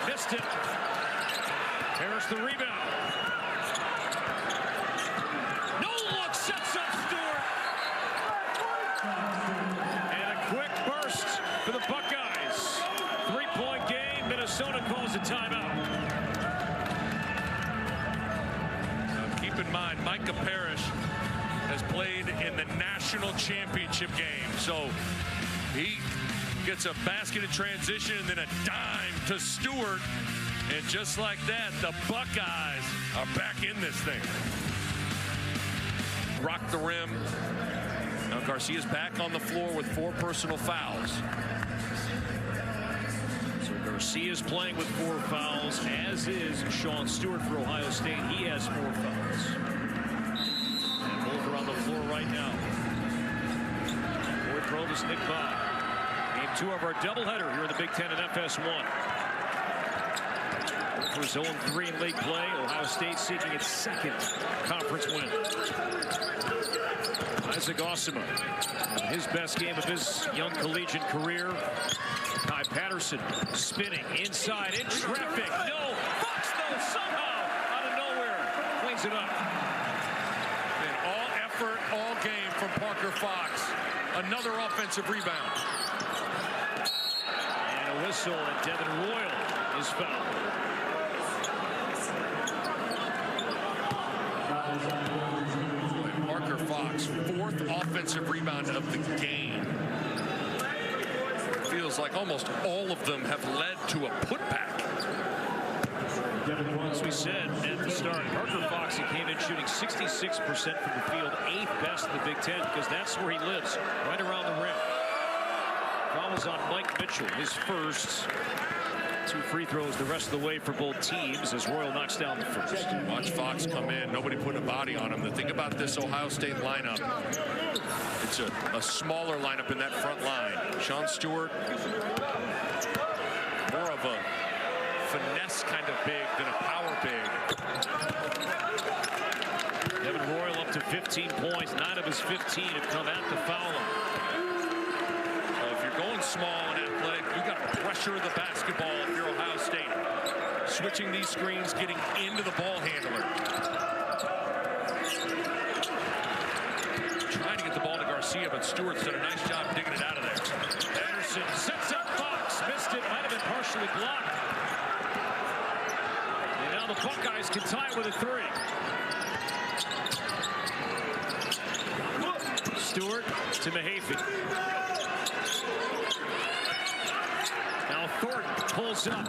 missed it. Parrish the rebound. No look, sets up Stewart. And a quick burst for the Buckeyes. 3-point game. Minnesota calls a timeout. Now keep in mind, Micah Parrish has played in the national championship game. So he gets a basket in transition and then a dime to Stewart. And just like that, the Buckeyes are back in this thing. Rock the rim. Now Garcia's back on the floor with 4 personal fouls. So Garcia's playing with 4 fouls, as is Sean Stewart for Ohio State. He has 4 fouls. And both are on the floor right now. Boyd Provis, Nick Bob. Game 2 of our doubleheader here in the Big Ten and FS1. For zone 3 in league play, Ohio State seeking its 2nd conference win. Isaac Osima, his best game of his young collegiate career. Kai Patterson spinning inside in traffic. No, Fox though somehow out of nowhere cleans it up. And all effort, all game from Parker Fox. Another offensive rebound. And a whistle, and Devin Royal is fouled. Parker Fox, 4th offensive rebound of the game. Feels like almost all of them have led to a putback. As we said at the start, Parker Fox, he came in shooting 66% from the field, 8th best in the Big Ten, because that's where he lives, right around the rim. Foul was on Mike Mitchell, his first. 2 free throws the rest of the way for both teams as Royal knocks down the first. Watch Fox come in. Nobody put a body on him. The thing about this Ohio State lineup, it's a smaller lineup in that front line. Sean Stewart, more of a finesse kind of big than a power big. Devin Royal up to 15 points. 9 of his 15 have come at the foul line. If you're going small and athletic, you got to pressure the basketball if you're Ohio State. Switching these screens, getting into the ball handler. Trying to get the ball to Garcia, but Stewart's done a nice job digging it out of there. Anderson sets up Fox. Missed it. Might have been partially blocked. And now the Buckeyes can tie it with a 3. Stewart to Mahaffey. Now Thornton pulls up.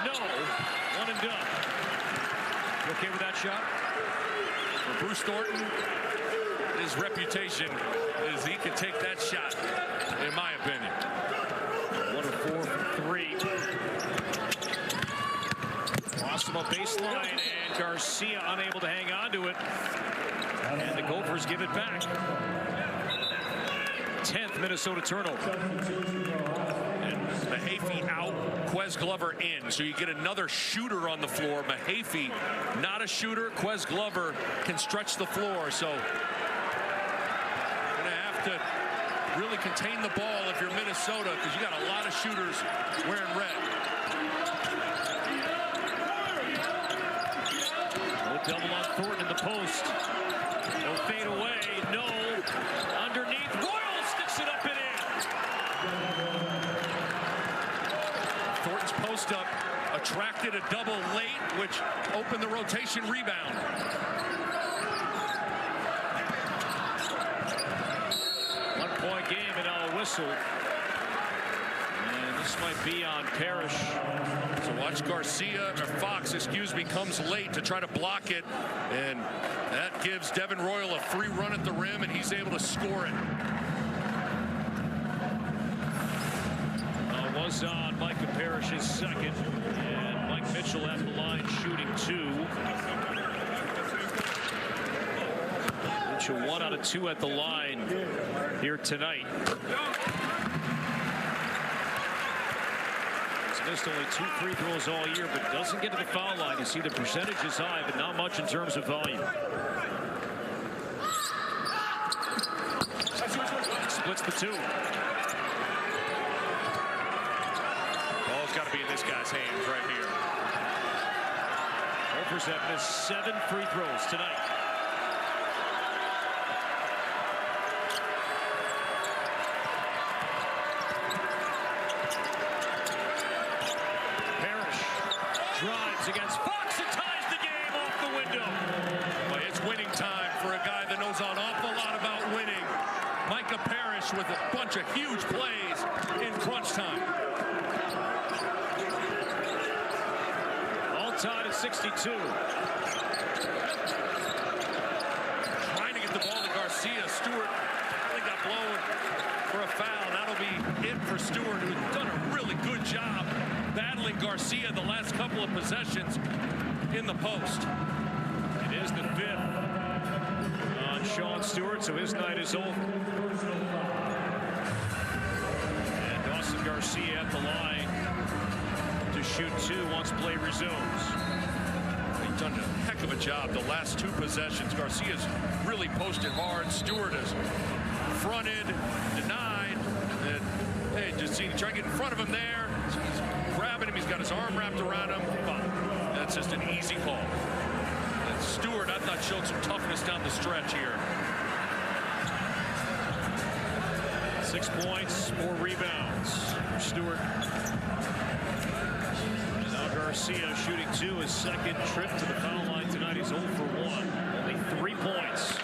No. 1 and done. You okay with that shot? For Bruce Thornton, his reputation is he can take that shot, in my opinion. 1 of 4 from 3. Osima baseline, and Garcia unable to hang on to it. And the Gophers give it back. 10th Minnesota turnover. And Mahaffey out, Quez Glover in. So you get another shooter on the floor. Mahaffey, not a shooter. Quez Glover can stretch the floor. So going to have to really contain the ball if you're Minnesota, because you got a lot of shooters wearing red. No double on Thornton in the post. No fade away. No. Underneath. Royal sticks it up and in. Thornton's post up attracted a double late, which opened the rotation rebound. One-point game and now a whistle. And this might be on Parrish. So watch Garcia, or Fox, excuse me, comes late to try to block it. And that gives Devin Royal a free run at the rim, and he's able to score it. Was on Micah Parrish's 2nd. And Mike Mitchell at the line shooting 2. Mitchell 1 out of 2 at the line here tonight. He's missed only 2 free throws all year, but doesn't get to the foul line. You see the percentage is high, but not much in terms of volume. Splits the 2. Ball's got to be in this guy's hands right here. Gophers have missed 7 free throws tonight. Parrish drives against Fox and ties the game off the window. Well, it's winning time for a guy that knows an awful lot about winning. Micah Parrish with a bunch of huge plays in crunch time. All tied at 62. Trying to get the ball to Garcia. Stewart finally got blown for a foul. That'll be it for Stewart, who's done a really good job battling Garcia the last couple of possessions in the post. It is the 5th on Sean Stewart, so his night is over. And Dawson Garcia at the line to shoot 2 once play resumes. He's done a heck of a job the last 2 possessions. Garcia's really posted hard. Stewart has fronted, denied, and hey, just see, try to get in front of him there. He's grabbing him. He's got his arm wrapped around him. That's just an easy call. And Stewart, I thought, showed some toughness down the stretch here. 6 points, 4 rebounds for Stewart. Now Garcia shooting 2, his second trip to the foul line tonight. He's 0 for 1. Only 3 points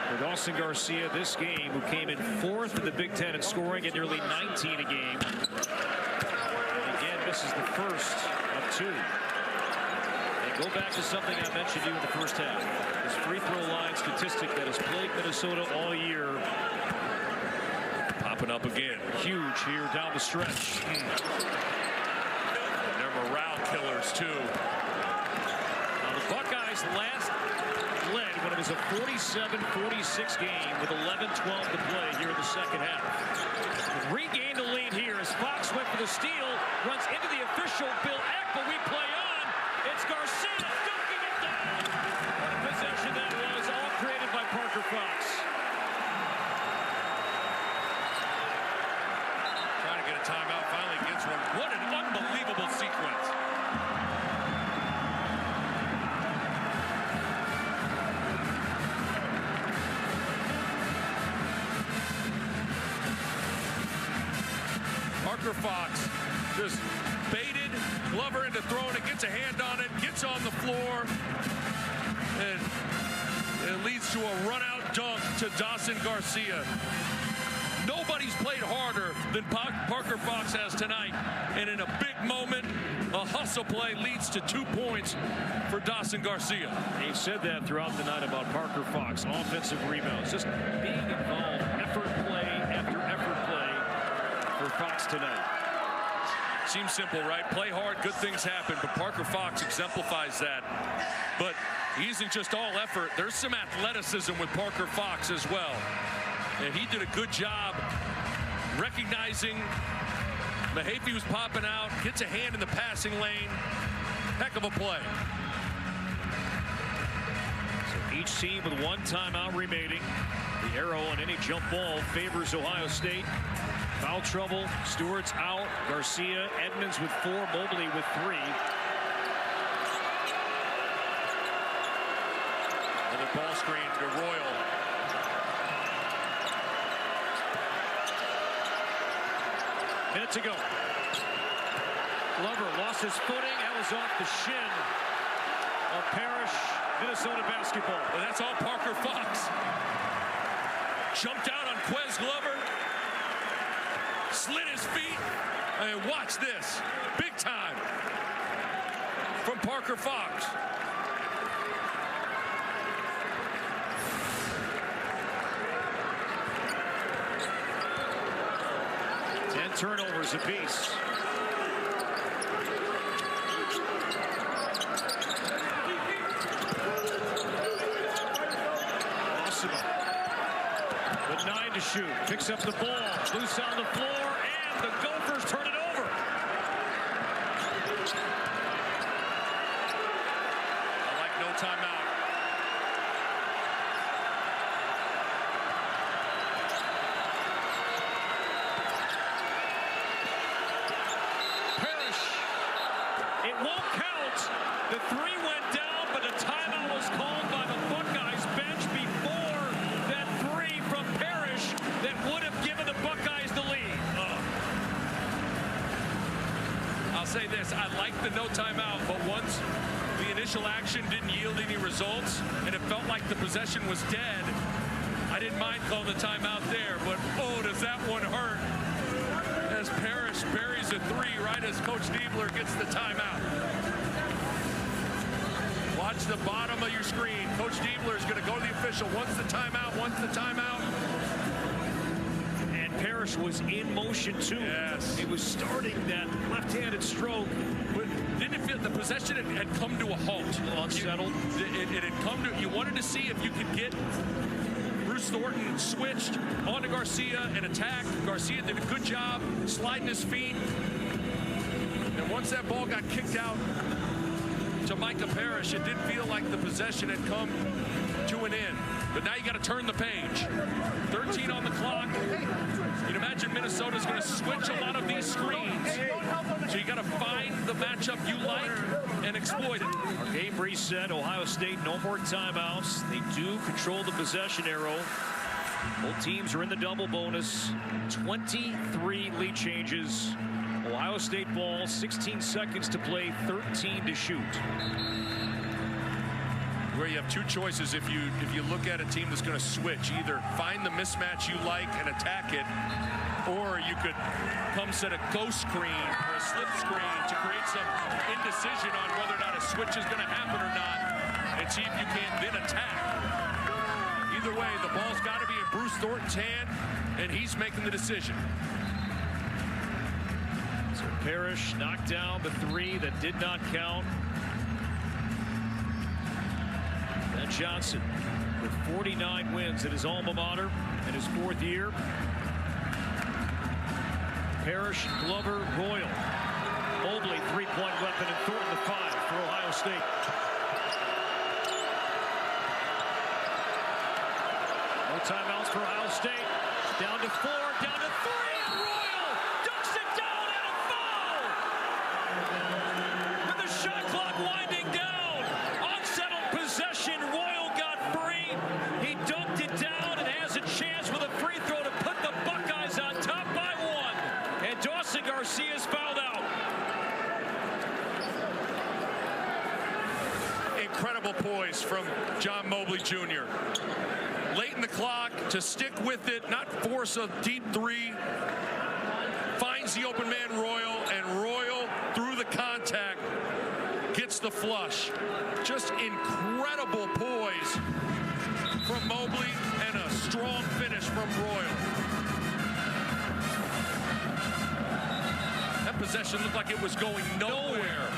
for Dawson Garcia this game, who came in 4th in the Big Ten in scoring at nearly 19 a game. And again, this is the first of 2. And go back to something I mentioned to you in the first half. This free throw line statistic that has plagued Minnesota all year. Popping up again. Huge here down the stretch. They're morale killers, too. Now the Buckeyes last led when it was a 47-46 game with 11-12 to play here in the second half. Regained the lead here as Fox went for the steal, runs into the official Bill Eck, but we play on. It's Garcia dunking it down. What a possession that was, all created by Parker Fox. Trying to get a timeout, finally gets one. What an unbelievable sequence. Parker Fox just baited Glover into throwing it, gets a hand on it, gets on the floor, and it leads to a run-out dunk to Dawson Garcia. Nobody's played harder than Parker Fox has tonight, and in a big moment, a hustle play leads to 2 points for Dawson Garcia. He said that throughout the night about Parker Fox, offensive rebounds, just being involved, effort play after effort play for Fox tonight. Seems simple, right? Play hard, good things happen, but Parker Fox exemplifies that. But he isn't just all effort. There's some athleticism with Parker Fox as well. And he did a good job recognizing Mahaffey was popping out, gets a hand in the passing lane. Heck of a play. So each team with 1 timeout remaining. The arrow on any jump ball favors Ohio State. Foul trouble. Stewart's out. Garcia, Edmonds with 4, Mobley with 3. Another ball screen to Royal. Minute to go. Glover lost his footing. That was off the shin of Parrish. Minnesota basketball. And that's all Parker Fox. Jumped out on Quez Glover. Slid his feet. And watch this. Big time from Parker Fox. Turnovers apiece. Osima with 9 to shoot. Picks up the ball. Loose on the floor. And the Gophers turn it over. I like no timeout. It won't count. The 3 went down, this. I like the no timeout, but once the initial action didn't yield any results and it felt like the possession was dead, I didn't mind calling the timeout there, but oh, does that one hurt as Parrish buries a three right as Coach Diebler gets the timeout. Watch the bottom of your screen. Coach Diebler is going to go to the official. Wants the timeout, wants the timeout. And Parrish was in motion too. Yes. He was starting that left-handed stroke. But didn't it feel the possession had come to a halt? Unsettled. It had come to, you wanted to see if you could get Bruce Thornton switched onto Garcia and attack. Garcia did a good job sliding his feet. And once that ball got kicked out to Micah Parrish, it did feel like the possession had come to an end. But now you got to turn the page. 13 on the clock. You'd imagine Minnesota's going to switch a lot of these screens. So you got to find the matchup you like and exploit it. Our game reset. Ohio State, no more timeouts. They do control the possession arrow. Both teams are in the double bonus. 23 lead changes. Ohio State ball, 16 seconds to play, 13 to shoot. Where you have two choices if you look at a team that's going to switch. Either find the mismatch you like and attack it, or you could come set a ghost screen or a slip screen to create some indecision on whether or not a switch is going to happen or not, and see if you can then attack. Either way, the ball's got to be in Bruce Thornton's hand, and he's making the decision. So Parrish knocked down the three that did not count. And Johnson with 49 wins at his alma mater in his fourth year. Parrish, Glover, Royal. Mobley, three-point weapon, and Thornton the five for Ohio State. No timeouts for Ohio State. Down to four, down to three, and Royal dunks it down and a foul! With the shot clock winding down, unsettled possession, Royal got free. He dunked it down and has a chance with a free throw to put the Buckeyes on top by one. And Dawson Garcia's fouled out. Incredible poise from John Mobley Jr. Late in the clock to stick with it, not force a deep three. Finds the open man Royal, and Royal through the contact gets the flush. Just incredible poise from Mobley and a strong finish from Royal. That possession looked like it was going nowhere.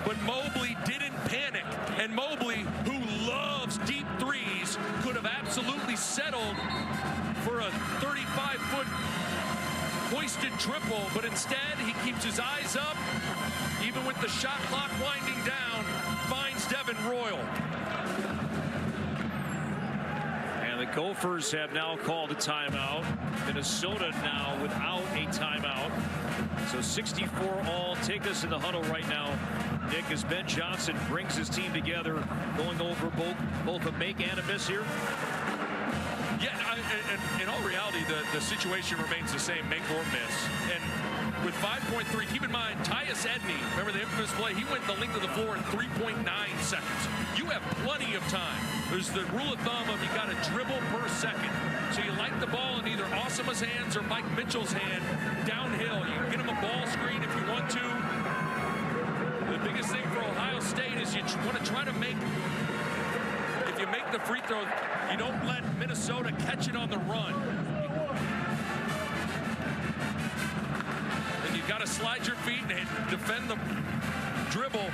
But Mobley didn't panic, and Mobley, who loves deep threes, could have absolutely settled for a 35-foot hoisted triple, but instead he keeps his eyes up, even with the shot clock winding down, finds Devin Royal. And the Gophers have now called a timeout. Minnesota now without a timeout. So 64 all. Take us in the huddle right now, Nick, as Ben Johnson brings his team together, going over both a make and a miss here. Yeah, in all reality, the situation remains the same, make or miss. And with 5.3, keep in mind, Tyus Edney, remember the infamous play, he went the length of the floor in 3.9 seconds. You have plenty of time. There's the rule of thumb of you got to dribble per second. So you like the ball in either Osama's hands or Mike Mitchell's hand downhill. You can get him a ball screen if you want to. The biggest thing for Ohio State is you want to try to make, if you make the free throw, you don't let Minnesota catch it on the run. And you've got to slide your feet and defend the dribble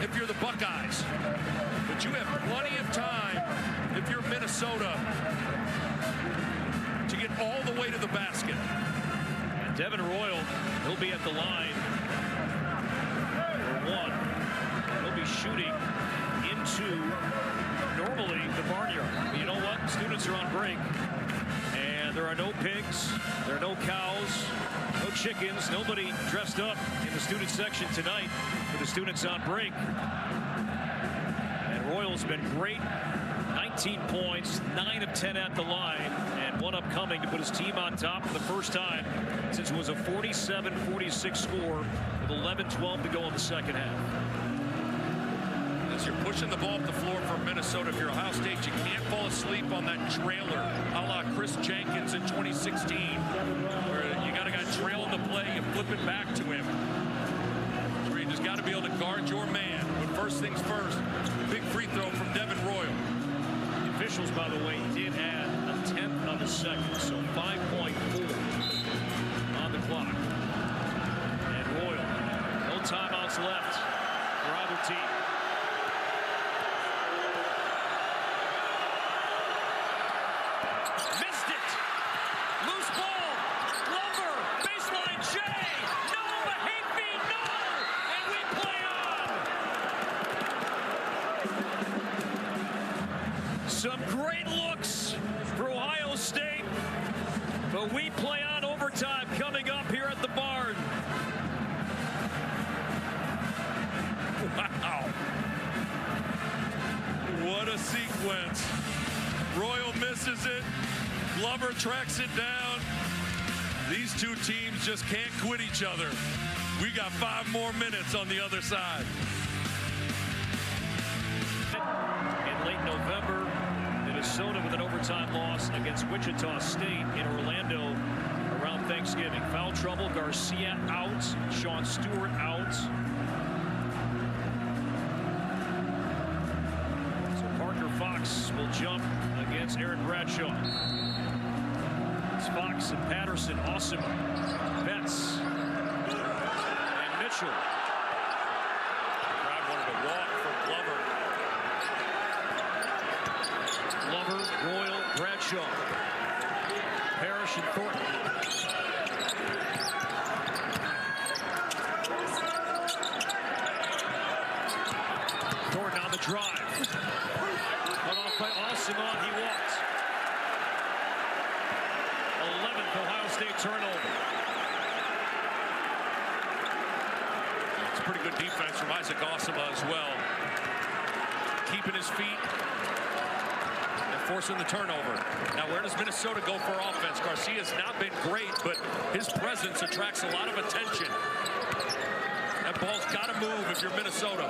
if you're the Buckeyes. But you have plenty of time if you're Minnesota to get all the way to the basket. And Devin Royal, he'll be at the line for one. He'll be shooting into normally the barnyard. But you know what? Students are on break. And there are no pigs. There are no cows. No chickens. Nobody dressed up in the student section tonight for the students on break. And Royal's been great. 19 points, 9 of 10 at the line, and one one upcoming to put his team on top for the first time since it was a 47-46 score with 11-12 to go in the second half. As you're pushing the ball up the floor for Minnesota, if you're Ohio State, you can't fall asleep on that trailer, a la Chris Jenkins in 2016, where you got a guy trailing the play, you flip it back to him. So you just got to be able to guard your man. But first things first, big free throw from Devin Royal. The officials, by the way, did add a 10th of a second, so 5.4 on the clock. And Royal, no timeouts left for either team. Missed it. Loose ball. Glover. Baseline. Jay. No. Mahafey. No. And we play on. Some great looks for Ohio State. But we play on overtime coming up here at the Barn. Wow. What a sequence. Royal misses it. Glover tracks it down. These two teams just can't quit each other. We got 5 more minutes on the other side. In late November, Minnesota with an overtime loss against Wichita State in Orlando around Thanksgiving. Foul trouble, Garcia out, Sean Stewart out. So Parker Fox will jump against Aaron Bradshaw. It's Fox and Patterson, awesome. Betts and Mitchell. Crowd wanted to walk for Glover. Glover, Royal, Bradshaw, Parrish and Thornton. Thornton on the drive. Cut off by Osima. He walked. 11th Ohio State turnover. It's pretty good defense from Isaac Osima as well. Keeping his feet and forcing the turnover. Now, where does Minnesota go for offense? Garcia's not been great, but his presence attracts a lot of attention. That ball's got to move if you're Minnesota.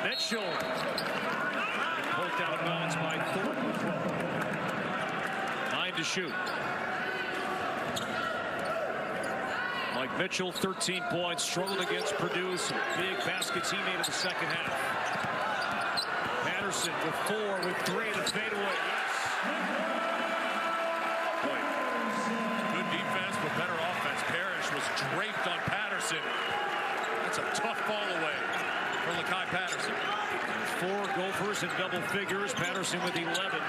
Mitchell. Poked out of bounds by Thornton. 9 to shoot. Mike Mitchell, 13 points, struggled against Purdue. Some big baskets he made in the second half. Patterson with 4, with 3 to fade away. Boy, good defense, but better offense. Parrish was draped on Patterson. That's a tough ball away for Lakai Patterson. 4 Gophers in double figures. Patterson with 11.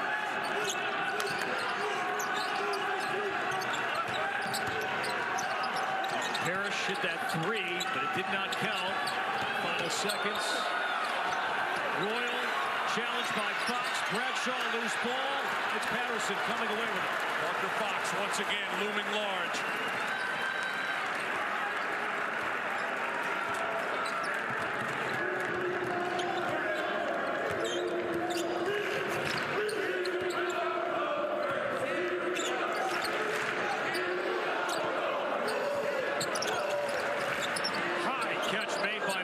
Parrish hit that 3, but it did not count. Final seconds. Royal challenged by Fox. Bradshaw, loose ball. It's Patterson coming away with it. Parker Fox once again looming large.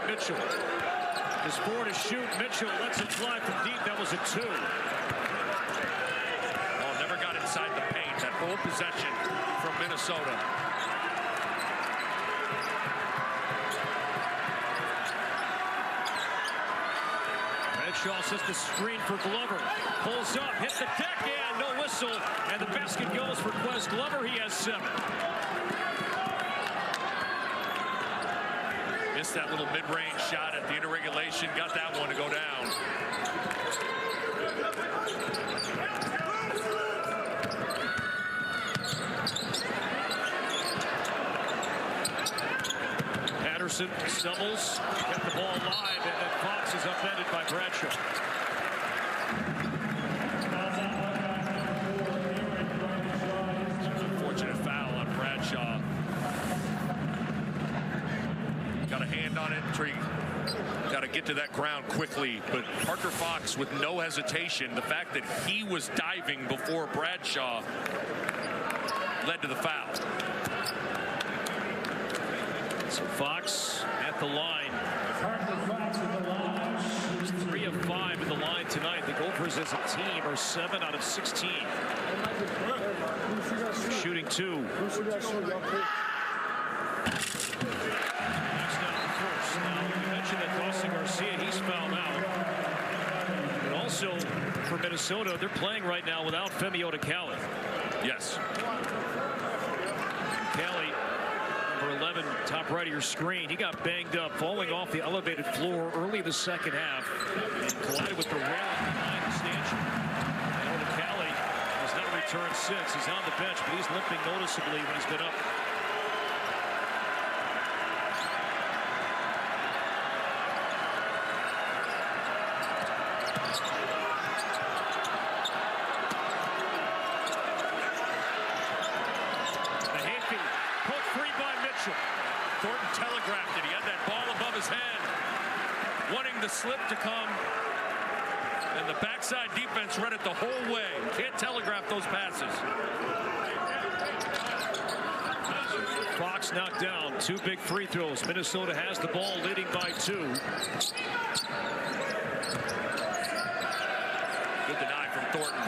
Mitchell. His 4 to shoot. Mitchell lets it fly from deep. That was a 2. Oh, never got inside the paint. That whole possession from Minnesota. Bradshaw sets the screen for Glover. Pulls up, hit the deck, and no whistle. And the basket goes for Quest Glover. He has 7. Missed that little mid-range shot at the end of regulation. Got that one to go down. Patterson stumbles, kept the ball alive, and then Fox is upended by Bradshaw. Unfortunate foul on Bradshaw. Got a hand on it. Got to get to that ground quickly, but Parker Fox with no hesitation. The fact that he was diving before Bradshaw led to the foul. So Fox at the line. 3 of 5 at the line tonight. The Gophers as a team are 7 out of 16. Shooting 2. Next down the first. Now, we mentioned that Dawson Garcia, he's fouled out. And also for Minnesota, they're playing right now without Femi Odekale. Yes. Kelly, number 11, top right of your screen. He got banged up, falling off the elevated floor early in the second half and collided with the railing behind the stanchion. And Odekale has not returned since. He's on the bench, but he's limping noticeably when he's been up. Thornton telegraphed it. He had that ball above his head, wanting the slip to come. And the backside defense read it the whole way. Can't telegraph those passes. Fox knocked down 2 big free throws. Minnesota has the ball, leading by 2. Good deny from Thornton.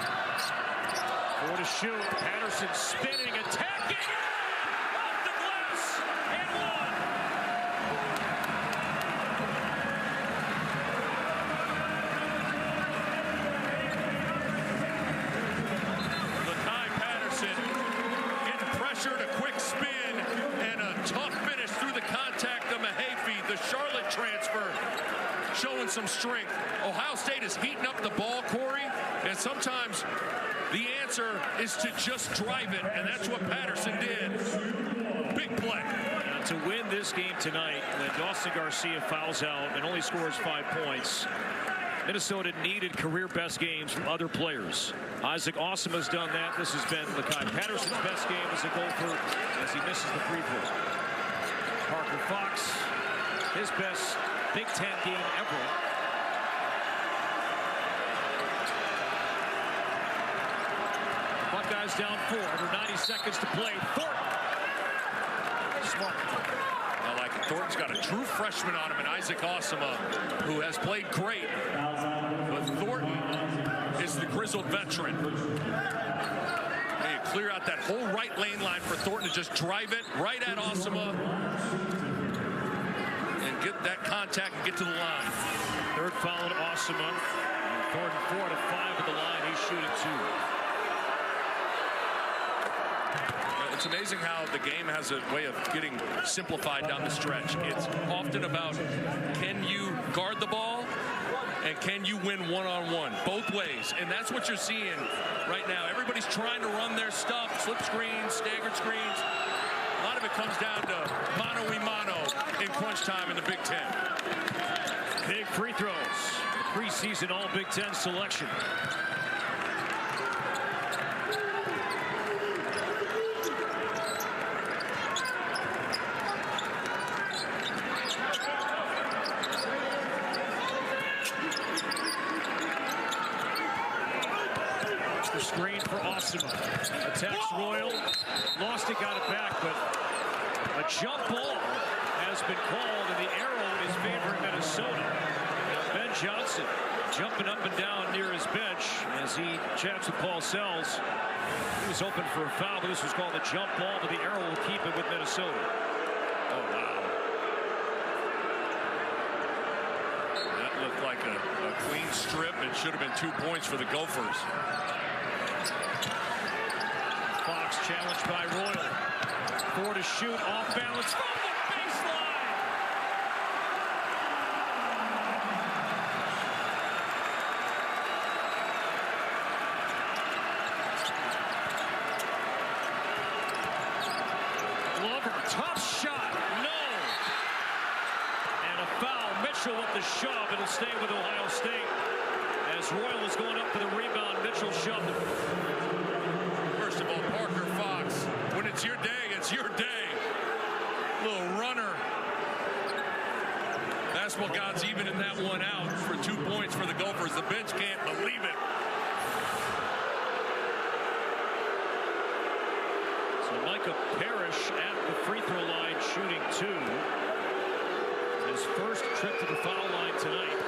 4 to shoot. Patterson spinning, attacking. Showing some strength. Ohio State is heating up the ball, Corey, and sometimes the answer is to just drive it, and that's what Patterson did. Big play. Now, to win this game tonight, when Dawson Garcia fouls out and only scores 5 points, Minnesota needed career best games from other players. Isaac Awesome has done that. This has been Lakai Patterson's best game as a Gopher as he misses the free throw. Parker Fox, his best Big Ten game ever. Buckeyes down 4, under 90 seconds to play. Thornton. Smart. I like it. Thornton's got a true freshman on him in Isaac Osama, who has played great. But Thornton is the grizzled veteran. Hey, clear out that whole right lane line for Thornton to just drive it right at Osama. Get that contact and get to the line. Third foul to Osama. Thornton 4 out of 5 at the line. He's shooting 2. It's amazing how the game has a way of getting simplified down the stretch. It's often about, can you guard the ball and can you win one-on-one? Both ways. And that's what you're seeing right now. Everybody's trying to run their stuff. Slip screens, staggered screens. A lot of it comes down to mano-a-mano in crunch time in the Big Ten. Big free throws. Preseason All Big Ten selection. The screen for Osama. Attacks Royal. Lost it, got it back, but a jump ball has been called, and the arrow is favoring Minnesota. Ben Johnson jumping up and down near his bench as he chats with Paul Sells. He was open for a foul, but this was called a jump ball, but the arrow will keep it with Minnesota. Oh, wow. That looked like a clean strip. It should have been 2 points for the Gophers. Fox challenged by Royal. 4 to shoot, off balance from the baseline. Glover, tough shot, no. And a foul. Mitchell with the shove. It'll stay with Ohio State. As Royal is going up for the rebound, Mitchell shoved it. First of all, Parker Fox, when it's your day, it's your day. Little runner. Basketball gods even in that one. bench can't believe it. So Micah Parrish at the free throw line shooting 2. His first trip to the foul line tonight.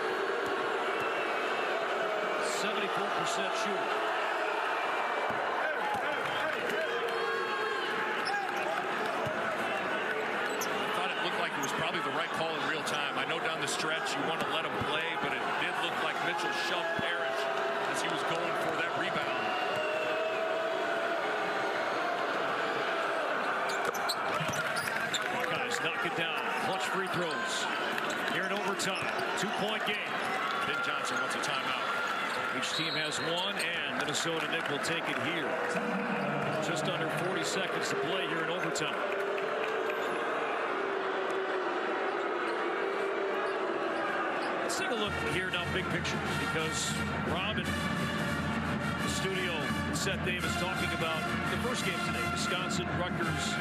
74% shooter. It was probably the right call in real time. I know down the stretch you want to let him play, but it did look like Mitchell shoved Parrish as he was going for that rebound. Buckeyes knock it down. Clutch free throws here in overtime. 2-point game. Ben Johnson wants a timeout. Each team has one, and Minnesota Nick will take it here. Just under 40 seconds to play here in overtime. Let's take a look here now, big picture, because Rob and the studio, Seth Davis, talking about the first game today, Wisconsin, Rutgers,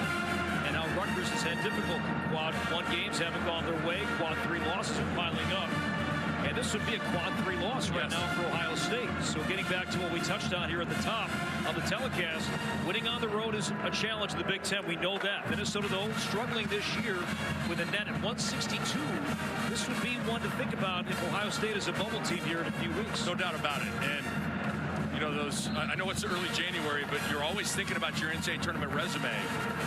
and how Rutgers has had difficulty. Quad 1 games haven't gone their way. Quad 3 losses are piling up. And this would be a quad 3 loss right now for Ohio State. So getting back to what we touched on here at the top of the telecast, winning on the road is a challenge in the Big Ten. We know that. Minnesota, though, struggling this year with a net at 162. This would be one to think about if Ohio State is a bubble team here in a few weeks. No doubt about it. And you know, I know it's early January, but you're always thinking about your NCAA tournament resume.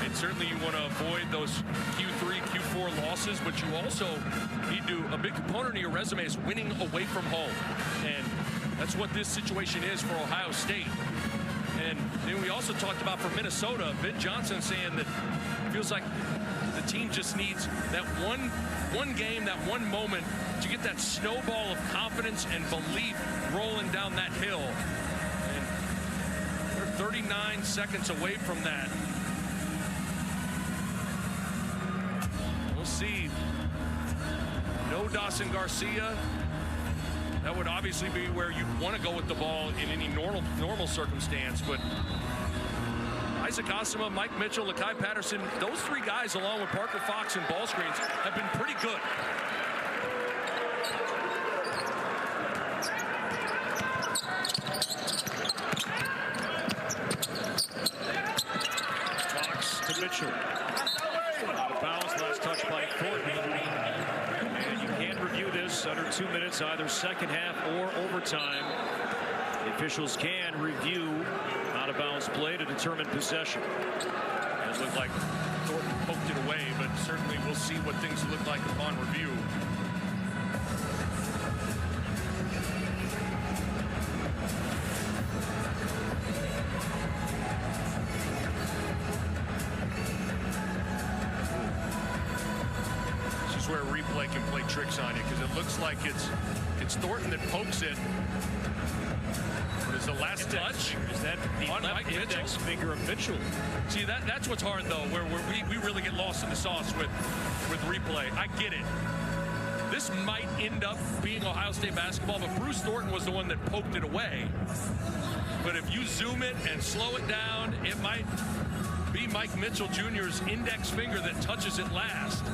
And certainly you want to avoid those Q3, Q4 losses, but you also need to, a big component of your resume is winning away from home. And that's what this situation is for Ohio State. And then we also talked about for Minnesota, Ben Johnson saying that it feels like the team just needs that one game, that one moment to get that snowball of confidence and belief rolling down that hill. 39 seconds away from that. We'll see. No Dawson Garcia. That would obviously be where you want to go with the ball in any normal circumstance. But Isaac Osima, Mike Mitchell, Lakai Patterson, those 3 guys, along with Parker Fox and ball screens, have been pretty good. Mitchell. Out of bounds, last touch by Thornton. And you can review this under 2 minutes, either second half or overtime. The officials can review out of bounds play to determine possession. It looked like Thornton poked it away, but certainly we'll see what things look like upon review. Where replay can play tricks on you, because it looks like it's Thornton that pokes it. But is the last touch? Is that the on left Mike index Mitchell? Finger of Mitchell? See, that's what's hard though, where we really get lost in the sauce with replay. I get it. This might end up being Ohio State basketball, but Bruce Thornton was the one that poked it away. But if you zoom it and slow it down, it might be Mike Mitchell Jr.'s index finger that touches it last.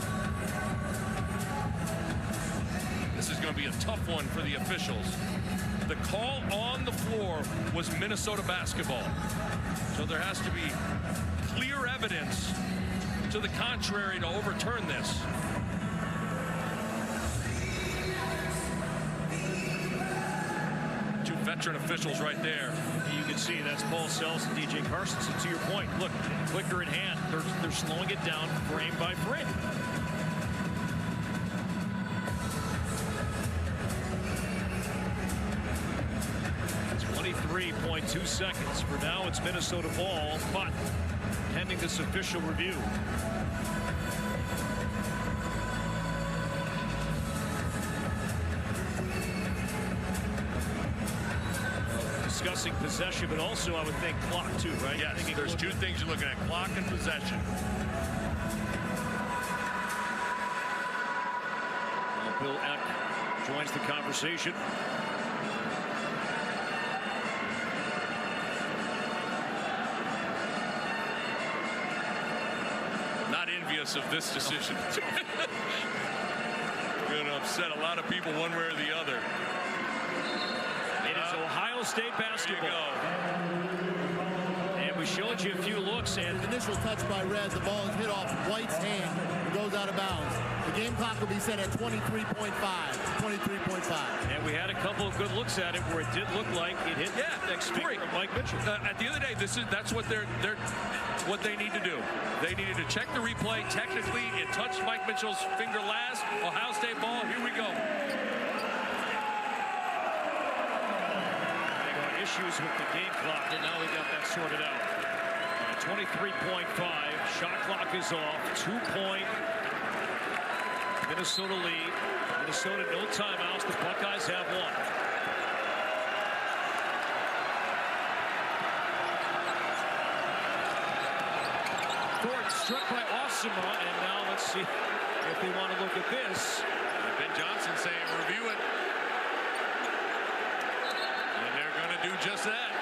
This is going to be a tough one for the officials. The call on the floor was Minnesota basketball. So there has to be clear evidence to the contrary to overturn this. Two veteran officials right there. You can see that's Paul Sells and DJ Carson. So to your point, look, clicker in hand. They're slowing it down frame by frame. 23.2 seconds. For now, it's Minnesota ball, but pending this official review. Discussing possession, but also I would think clock too, right? Yes, there's 2 things you're looking at, clock and possession. Well, Bill Eck joins the conversation. Of this decision. Going to upset a lot of people one way or the other. Ohio State basketball. And we showed you a few looks. And initial touch by Rez. The ball is hit off White's hand and goes out of bounds. The game clock will be set at 23.5. 23.5. And we had a couple of good looks at it where it did look like it hit the next finger of Mike Mitchell. At the end of the day, that's what what they need to do. They needed to check the replay. Technically, it touched Mike Mitchell's finger last. Ohio State ball. Here we go. They got issues with the game clock, and now we got that sorted out. 23.5. Shot clock is off. 2-point Minnesota lead. Minnesota no timeouts. The Buckeyes have one. Ford struck by Osama, and now let's see if we want to look at this. Ben Johnson saying review it. And they're going to do just that.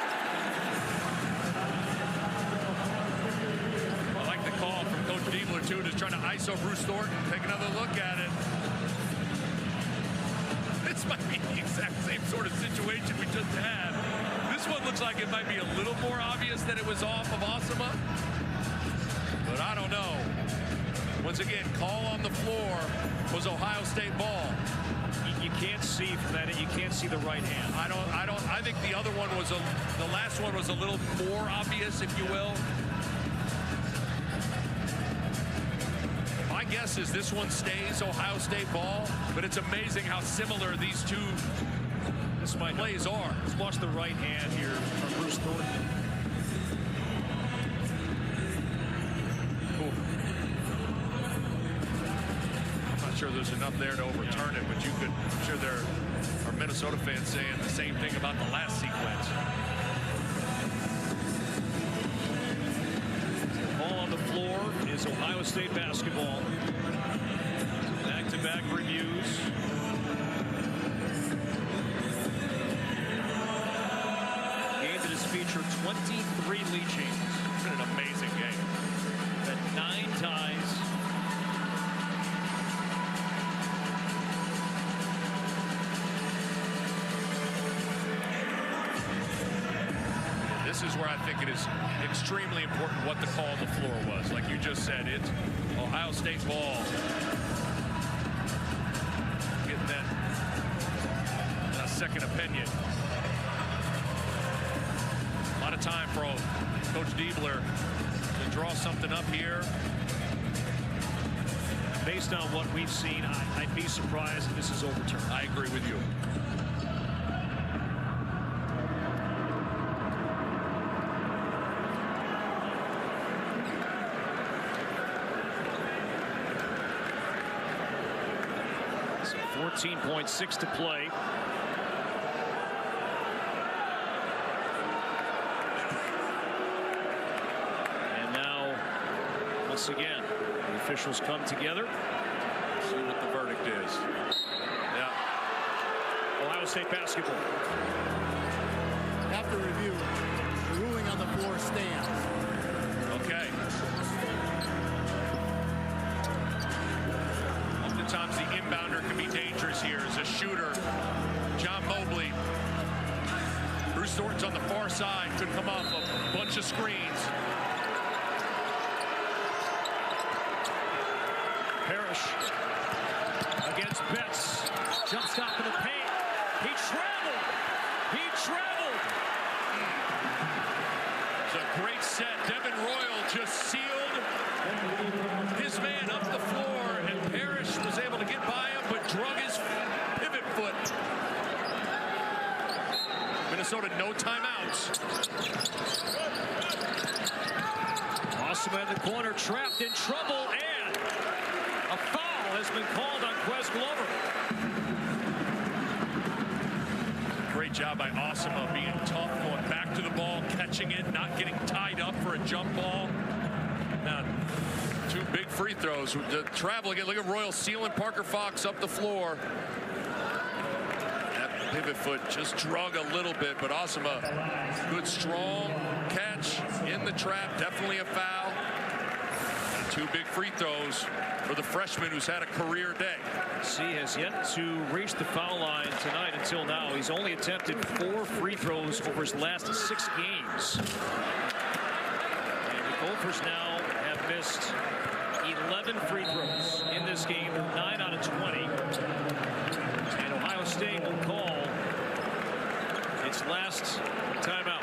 I like the call from Coach Diebler, too, just trying to ISO Bruce Thornton. Take another look at it. This might be the exact same sort of situation we just had. This one looks like it might be a little more obvious that it was off of Osama. But I don't know. Once again, call on the floor was Ohio State ball. You can't see from that. You can't see the right hand. I think the other one was the last one was a little more obvious, if you will. My guess is this one stays Ohio State ball, but it's amazing how similar these two plays are. Let's watch the right hand here from Bruce Thornton. Sure there's enough there to overturn it, but I'm sure there are Minnesota fans saying the same thing about the last sequence. Ball on the floor is Ohio State basketball. Back-to-back reviews. Game that has featured 23 lead changes. It's been an amazing game. Had 9 ties. This is where I think it is extremely important what the call on the floor was. Like you just said, it's Ohio State ball. Getting that second opinion. A lot of time for Coach Diebler to draw something up here. Based on what we've seen, I'd be surprised if this is overturned. I agree with you. So 14.6 to play. And now, once again, the officials come together. See what the verdict is. Yeah. Ohio State basketball. After review, the ruling on the floor stands. Okay. Oftentimes the inbounder can be dangerous here as a shooter. John Mobley. Bruce Thornton's on the far side. Could come off a bunch of screens. Parrish against Betts. Jump stop in the paint. He traveled. He traveled. It's a great set. Devin Royal just sealed his man up the floor, and Parrish was able to get by him, but drug his pivot foot. Minnesota, no timeouts. Osama in the corner, trapped in trouble, and a foul has been called on Quez Glover. Great job by Osama being tough, going back to the ball, catching it, not getting tied up for a jump ball. Now, 2 big free throws. The travel again. Look at Royal sealing Parker Fox up the floor. That pivot foot just drug a little bit, but Osama, good strong catch in the trap. Definitely a foul. 2 big free throws for the freshman who's had a career day. He has yet to reach the foul line tonight until now. He's only attempted 4 free throws over his last 6 games. And the Gophers now have missed 11 free throws in this game, 9 out of 20. And Ohio State will call its last timeout.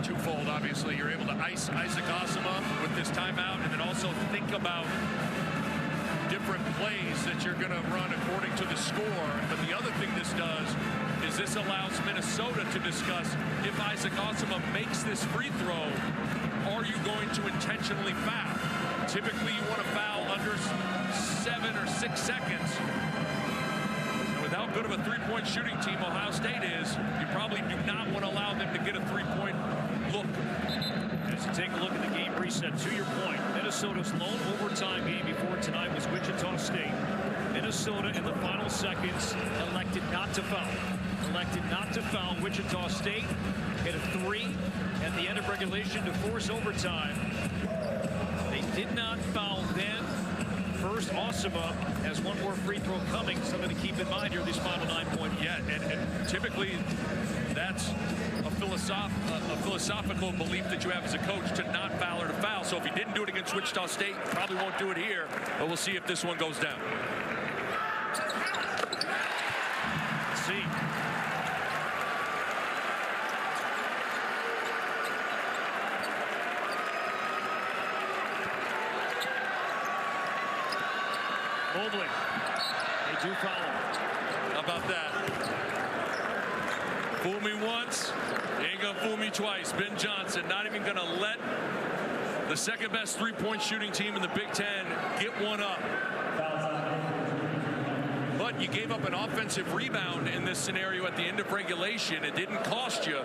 Twofold, obviously. You're able to ice Isaac Osama with this timeout, and then also think about different plays that you're going to run according to the score. But the other thing this does is this allows Minnesota to discuss, if Isaac Osama makes this free throw, are you going to intentionally foul? Typically, you want to foul under 7 or 6 seconds. And with how good of a three-point shooting team Ohio State is, you probably do not want to allow them to get a three-point look. As you take a look at the game reset, to your point, Minnesota's lone overtime game before tonight was Wichita State. Minnesota in the final seconds elected not to foul. Wichita State hit a 3 at the end of regulation to force overtime. They did not foul then. First, Osama has 1 more free throw coming. Something to keep in mind here these final 9 points. Yeah, and typically that's a philosophical belief that you have as a coach, to not foul or to foul. So if he didn't do it against Wichita State, probably won't do it here. But we'll see if this one goes down. Let's see. Mobley. They do foul. How about that? Fool me once, you ain't gonna fool me twice. Ben Johnson not even gonna let the second best three-point shooting team in the Big Ten get one up. But you gave up an offensive rebound in this scenario at the end of regulation. It didn't cost you.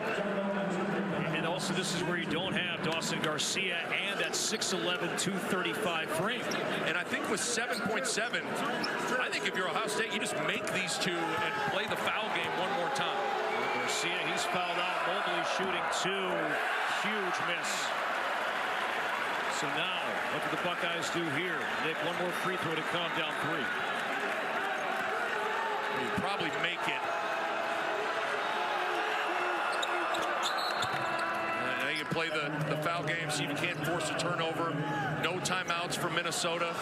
And also, this is where you don't have Dawson Garcia and that 6'11", 235 frame. And I think with 7.7, I think if you're Ohio State, you just make these two and play the foul game one more time. Garcia, he's fouled out. Mobley shooting 2. Huge miss. So now, what do the Buckeyes do here? Nick, 1 more free throw to come, down 3. You probably make it. They can play the foul game, so you can't force a turnover. No timeouts for Minnesota.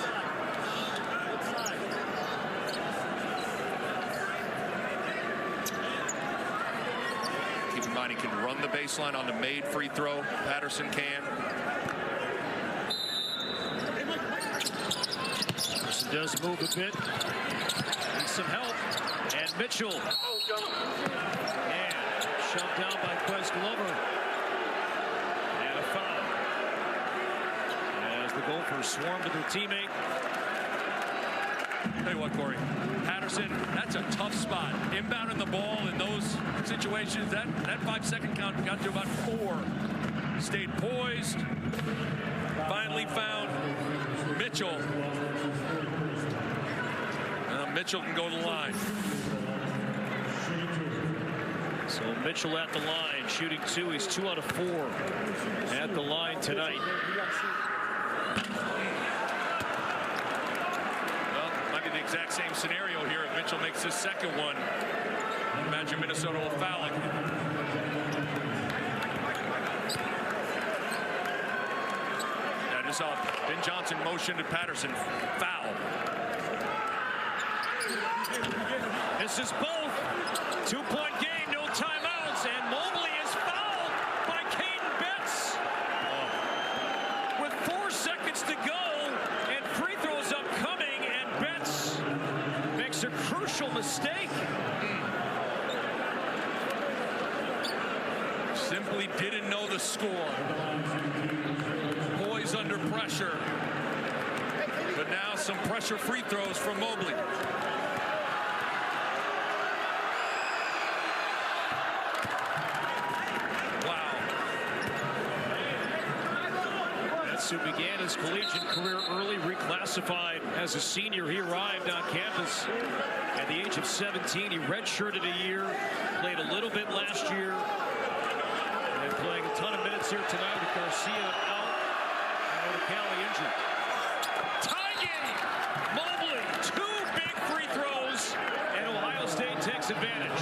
Keep in mind, he can run the baseline on the made free throw. Patterson can. Patterson does move a bit. Needs some help. And Mitchell. And shoved down by Quest Glover. And a foul. As the Gophers swarm to their teammate. Tell you what, Corey, Patterson, that's a tough spot. Inbounding the ball in those situations, that 5-second count got to about 4. Stayed poised. Finally found Mitchell. Mitchell can go to the line. So Mitchell at the line, shooting 2. He's 2 out of 4 at the line tonight. Well, might be the exact same scenario here if Mitchell makes his second one. Imagine Minnesota will foul it. I just saw Ben Johnson motion to Patterson. Foul. This is both. 2-point game, no timeouts, and Mobley is fouled by Caden Betts. With 4 seconds to go, and free throws upcoming, and Betts makes a crucial mistake. Simply didn't know the score. Poised under pressure. But now some pressure free throws from Mobley. Who began his collegiate career early, reclassified as a senior. He arrived on campus at the age of 17. He redshirted a year, played a little bit last year, and playing a ton of minutes here tonight with Garcia out. Cali injured. Tie game. Mobley, 2 big free throws, and Ohio State takes advantage.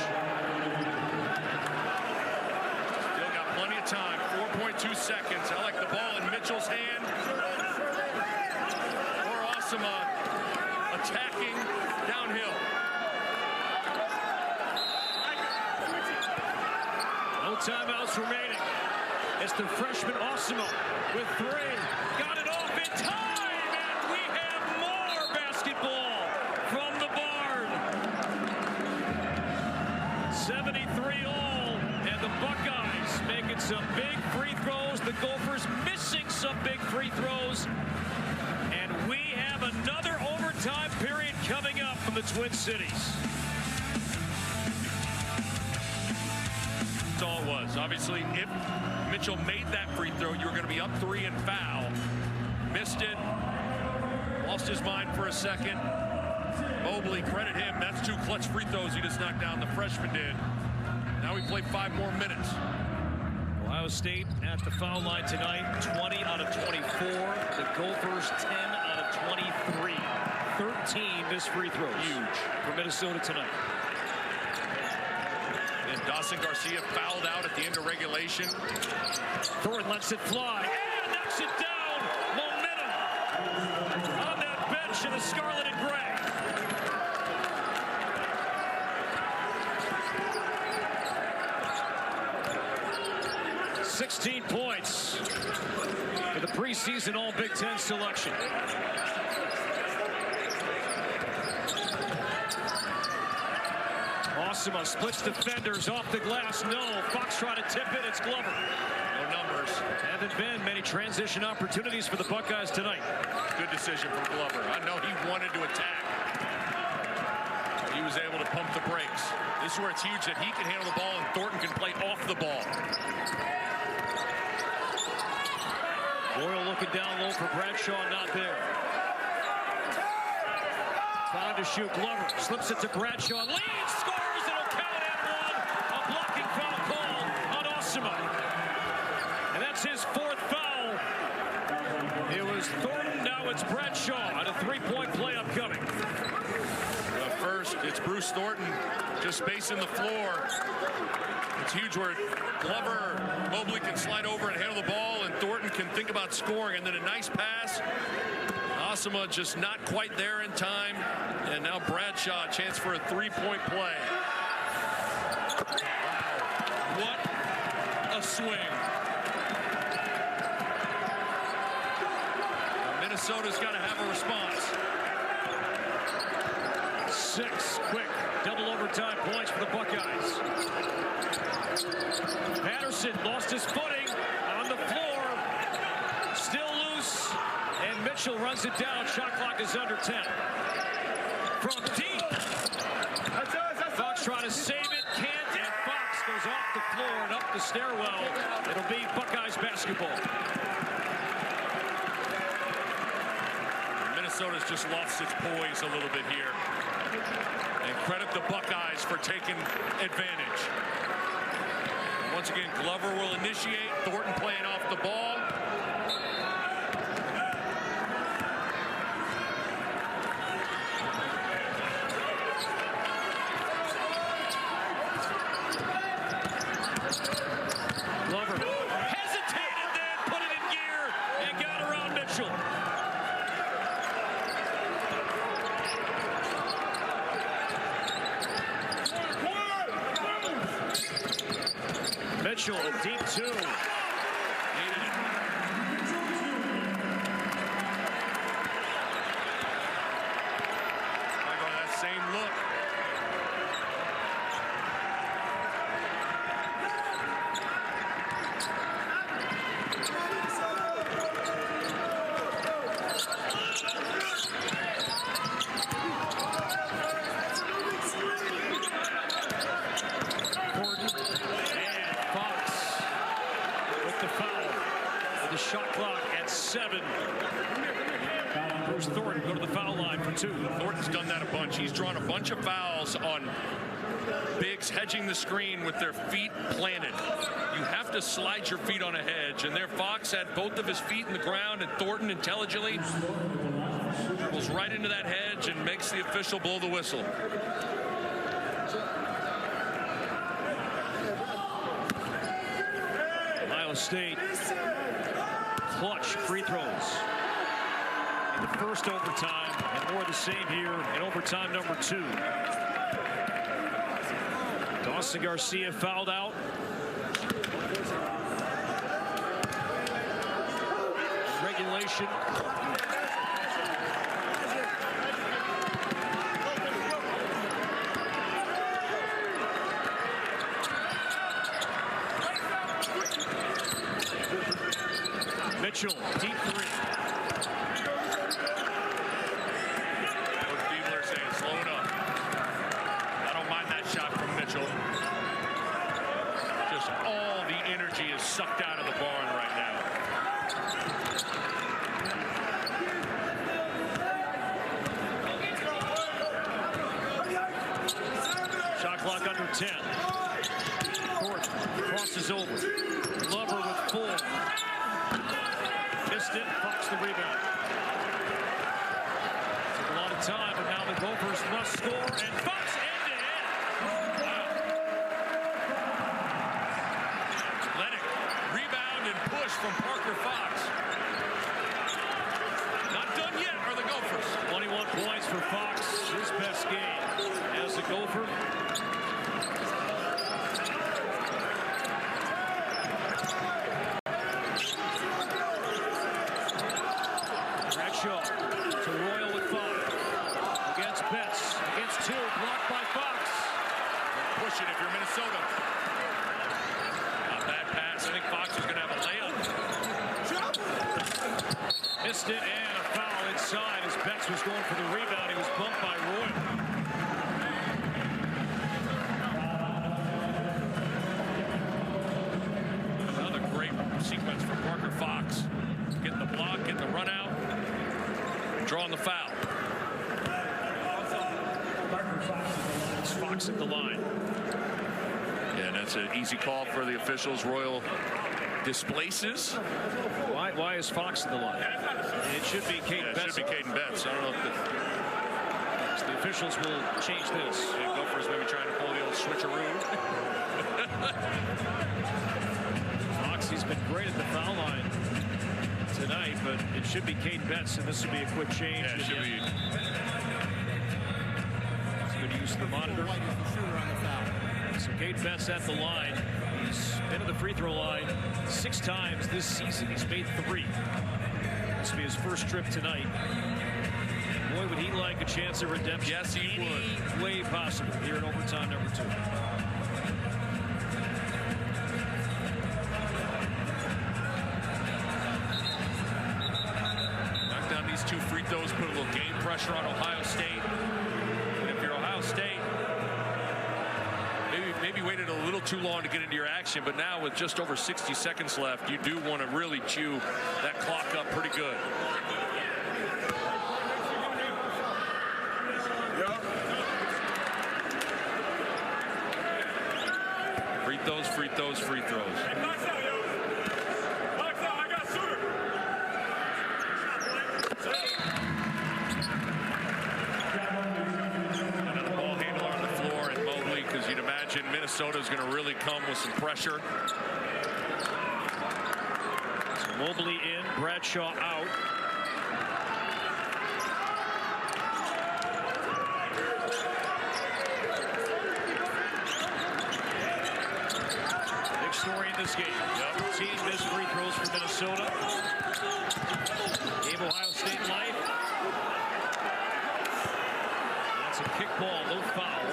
Still got plenty of time. 4.2 seconds. I like the ball in Mitchell's hand. Osama attacking downhill. No timeouts remaining. It's the freshman Osama with 3. Got it off in time, and we have more basketball from the barn. 73 all, and the Buckeyes making some big free throws. The Gophers missing some big free throws. And we have another overtime period coming up from the Twin Cities. That's all it was. Obviously, if Mitchell made that free throw, you were going to be up 3 and foul. Missed it. Lost his mind for a second. Mobley, credit him. That's 2 clutch free throws he just knocked down. The freshman did. Now we play 5 more minutes. Ohio State at the foul line tonight, 20 out of 24. The Gophers, 10 out of 23. 13 missed free throws. Huge for Minnesota tonight. And Dawson Garcia fouled out at the end of regulation. Thornton lets it fly and knocks it down. Momentum on that bench in the scarlet and gray. 16 points for the preseason All Big Ten selection. Osama splits defenders off the glass. No. Fox trying to tip it. It's Glover. No numbers. Haven't been many transition opportunities for the Buckeyes tonight. Good decision from Glover. I know he wanted to attack. He was able to pump the brakes. This is where it's huge that he can handle the ball and Thornton can play off the ball. Boyle looking down low for Bradshaw, not there. Time to shoot. Glover slips it to Bradshaw. Leads, scores, it'll count at 1. A blocking foul call on Osama. And that's his 4th foul. It was Thornton, now it's Bradshaw. And a 3-point play upcoming. First, it's Bruce Thornton just spacing the floor. It's huge where Glover, Mobley can slide over and handle the ball, and Thornton can think about scoring. And then a nice pass. Osama just not quite there in time. And now Bradshaw, a chance for a 3-point play. Wow. What a swing. Minnesota's got to have a response. 6 quick double overtime points for the Buckeyes. Patterson lost his footing on the floor. Still loose. And Mitchell runs it down. Shot clock is under 10. From deep. Fox trying to save it. Can't. And Fox goes off the floor and up the stairwell. It'll be Buckeyes basketball. Minnesota's just lost its poise a little bit here. And credit the Buckeyes for taking advantage. Once again, Glover will initiate. Thornton playing off the ball. Glover hesitated, then put it in gear and got around Mitchell. Mitchell, a deep 2. Needed it. Might go to that same look. Shot clock at 7. Bruce Thornton go to the foul line for 2. Thornton's done that a bunch. He's drawn a bunch of fouls on bigs hedging the screen with their feet planted. You have to to slide your feet on a hedge, and there Fox had both of his feet in the ground, and Thornton intelligently dribbles right into that hedge and makes the official blow the whistle. Ohio State clutch free throws in the first overtime, and more of the same here in overtime number 2. Dawson Garcia fouled out. Regulation. Mitchell, deep 3. Coach Diebler saying, slow it up. I don't mind that shot from Mitchell. Just all the energy is sucked out of the barn right now. Shot clock under 10. Thornton crosses over. Glover with full. Missed it. Fox the rebound. Took a lot of time, but now the Gophers must score. And Fox end-to-end. Wow. Lennox, rebound and push from Parker Fox. Not done yet are the Gophers. 21 points for Fox. His best game as a Gopher. Bradshaw to Royal with 5. Against Betts. Against 2. Blocked by Fox. Push it if you're Minnesota. Not bad pass. I think Fox is going to have a layup. Missed it, and a foul inside as Betts was going for the rebound. He was bumped by Royal. Another great sequence for Parker Fox. Getting the block, getting the run out, drawing the foul. It's Fox at the line. Yeah, and that's an easy call for the officials. Royal displaces. Why is Fox at the line? It should be Caden Betts. It should be Caden Betts. I don't know if the officials will change this. the Gophers maybe trying to pull the old switcheroo. Fox, he's been great at the foul line tonight, but it should be Caden Betts, and this will be a quick change. Yeah, it should be. It's good use of the monitor. So Caden Betts at the line. He's been at the free throw line 6 times this season. He's made 3. This will be his first trip tonight. Boy, would he like a chance of redemption. Yes, he would. Any way possible here in overtime number 2. Knock down these 2 free throws, put a little game pressure on Ohio State. And if you're Ohio State, maybe waited a little too long to get into your action, but now with just over 60 seconds left, you do want to really chew that clock up pretty good. Free throws, free throws, free throws. Another ball handler on the floor and Mobley, because you'd imagine Minnesota's going to really come with some pressure. So Mobley in, Bradshaw out. Big story in this game. Team missed free throws for Minnesota. Gave Ohio State life. That's a kick ball, no foul.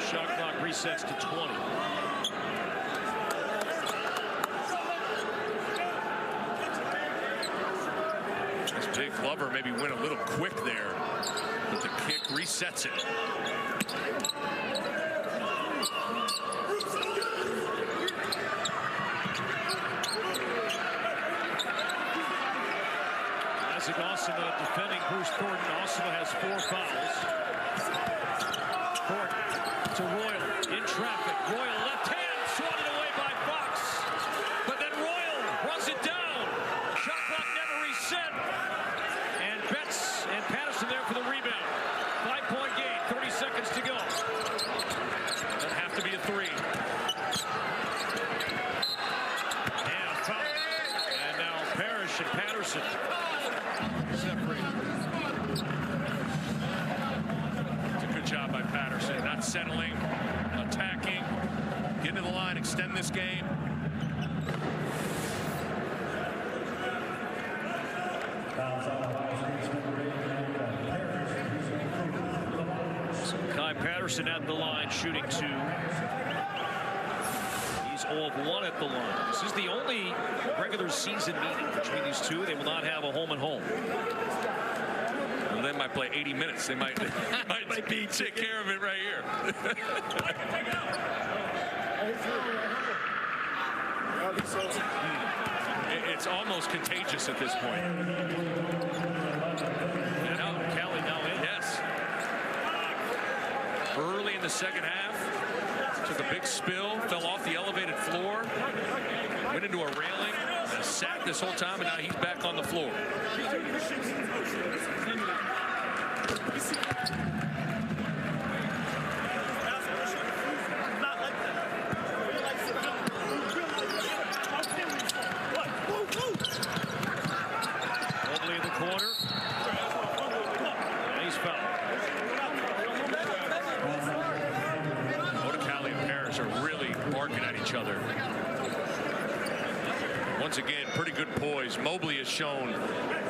Shot clock resets to 20. This big Glover maybe went a little quick there, but the kick resets it. Isaac Osima defending Bruce Thornton. Osima has 4 fouls. Thornton to Royal in traffic. Royal left hand swatted away by Fox. Patterson separated. It's a good job by Patterson, not settling, attacking, getting to the line, extend this game. So Kai Patterson at the line, shooting 2. He's 0 of 1 at the line. This is the only regular season meeting between these two. They will not have a home and home. Well, they might play 80 minutes. They might take care of it right here. It's almost contagious at this point. And now Kelly now in. Yes. Early in the second half, took a big spill, fell off the elevated floor, went into a railing, sat this whole time, and now he's back on the floor. Mobley in the corner. And he's fouled. Odekale and Parrish are really barking at each other. Once again, pretty good poise. Mobley has shown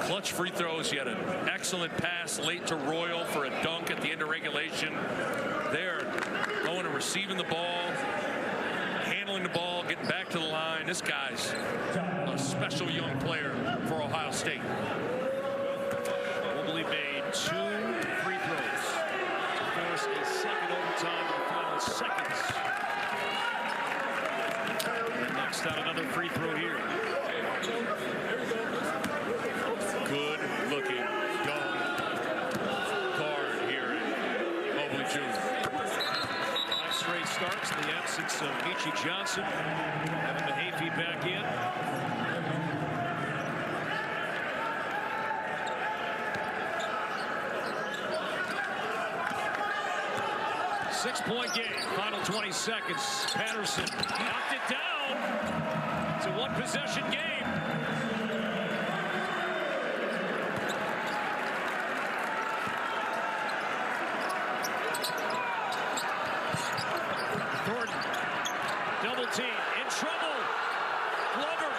clutch free throws. He had an excellent pass late to Royal for a dunk at the end of regulation. They're going and receiving the ball, handling the ball, getting back to the line. This guy's a special young player for Ohio State. Mobley made 2 free throws to force a second overtime in the final seconds. And knocks down another free throw here. Good looking young guard here in Mobley Jr. 5 straight starts in the absence of Michi Johnson. Evan Mahaffey back in. Six-point game, final 20 seconds. Patterson knocked it down. It's a one-possession game. Thornton, double team, in trouble. Glover,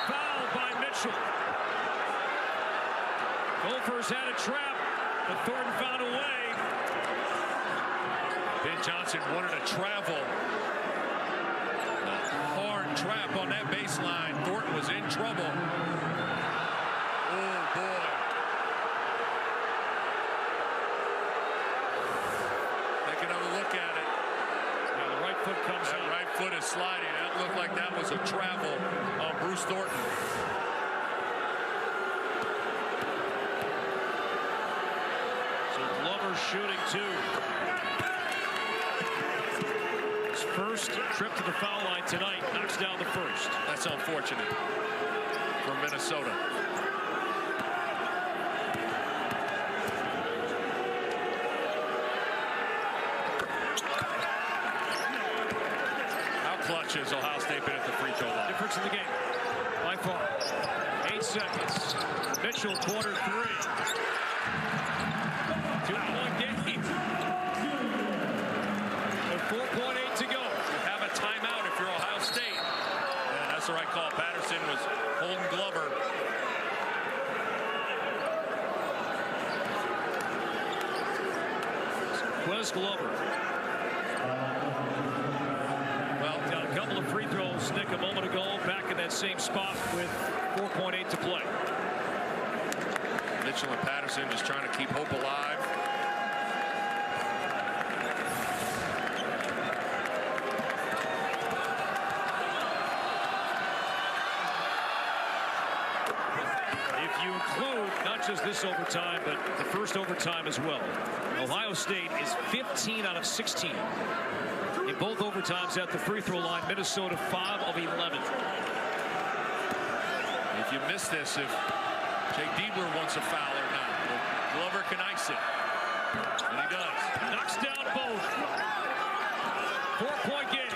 fouled by Mitchell. Gophers had a trap, but Thornton found a way. Ben Johnson wanted to travel. A hard trap on that baseline. Thornton was in trouble. Oh, boy. Take another look at it. Yeah, the right foot comes That out. right foot is sliding. That looked like that was a travel on Bruce Thornton. So Glover shooting 2. His first trip to the foul line tonight, knocks down the first. That's unfortunate for Minnesota. How clutch is Ohio State been at the free throw line? Difference in the game, by far. 8 seconds. Mitchell, quarter 3. 2-point game. With 4.8 to go. You have a timeout if you're Ohio State. And that's the right call. Patterson was holding Glover. Wes Glover. Well, got a couple of free throws, Nick, a moment ago. Back in that same spot with 4.8 to play. Mitchell and Patterson just trying to keep hope alive. If you include not just this overtime, but the first overtime as well, Ohio State is 15 out of 16 in both overtimes at the free throw line. Minnesota 5 of 11. If you miss this, if Jake Diebler wants a foul or not, well, Glover can ice it. And he does. Knocks down both. 4-point game.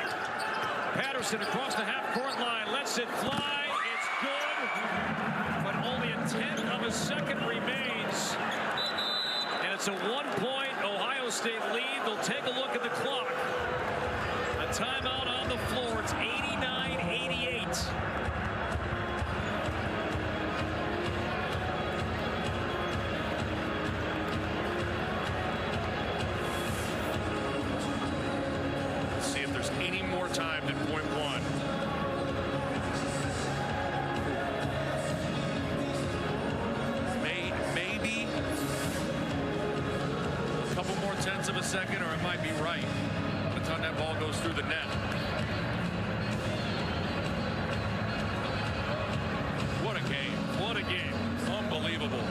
Patterson across the half-court line lets it fly. It's good, but only a second remains. And it's a 1-point Ohio State lead. They'll take a look at the clock. A timeout on the floor. It's 89-88. See if there's any more time than .1. Maybe a couple more tenths of a second, or it might be right by the time that ball goes through the net. What a game. What a game. Unbelievable.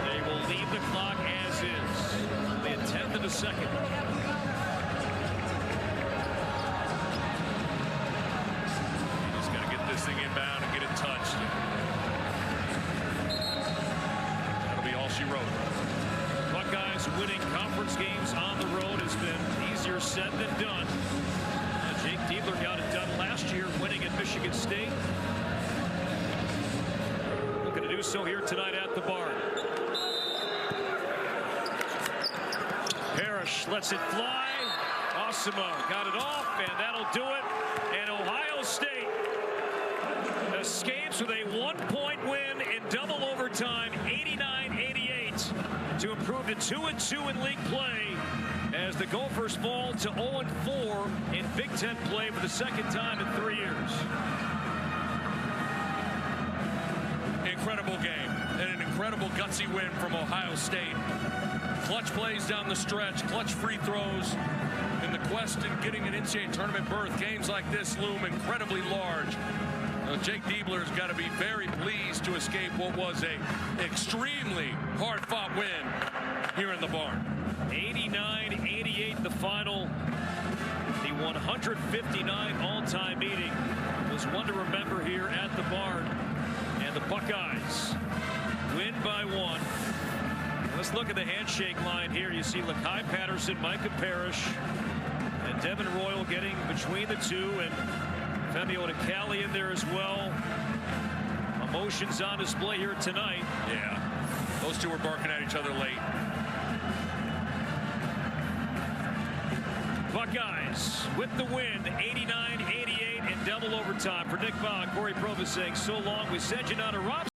They will leave the clock as is. Only a tenth of a second. You just got to get this thing inbound and get it touched. That'll be all she wrote. Buckeyes winning conference games on the road has been easier said than done. Jake Diebler got it done last year, winning at Michigan State. Looking to do so here tonight at the Barn. Parrish lets it fly. Osimo got it off, and that'll do it. And Ohio State escapes with a 1-point win in double overtime, 89-88, to improve to 2-2 in league play as the Gophers fall to 0-4 in Big Ten play for the second time in 3 years. Incredible game and an incredible gutsy win from Ohio State. Clutch plays down the stretch, clutch free throws. In the quest in getting an NCAA tournament berth, games like this loom incredibly large. Jake Diebler's got to be very pleased to escape what was a extremely hard-fought win here in the Barn. 89-88 the final. The 159 all-time meeting was one to remember here at the Barn. And the Buckeyes win by 1. Let's look at the handshake line here. You see Lakai Patterson, Micah Parrish, and Devin Royal getting between the two, and Femi Odikali in there as well. Emotions on display here tonight. Yeah, those two were barking at each other late. Buckeyes with the win, 89-88 in double overtime. For Nick Bach, Corey Provis saying so long. We said you not a Rob.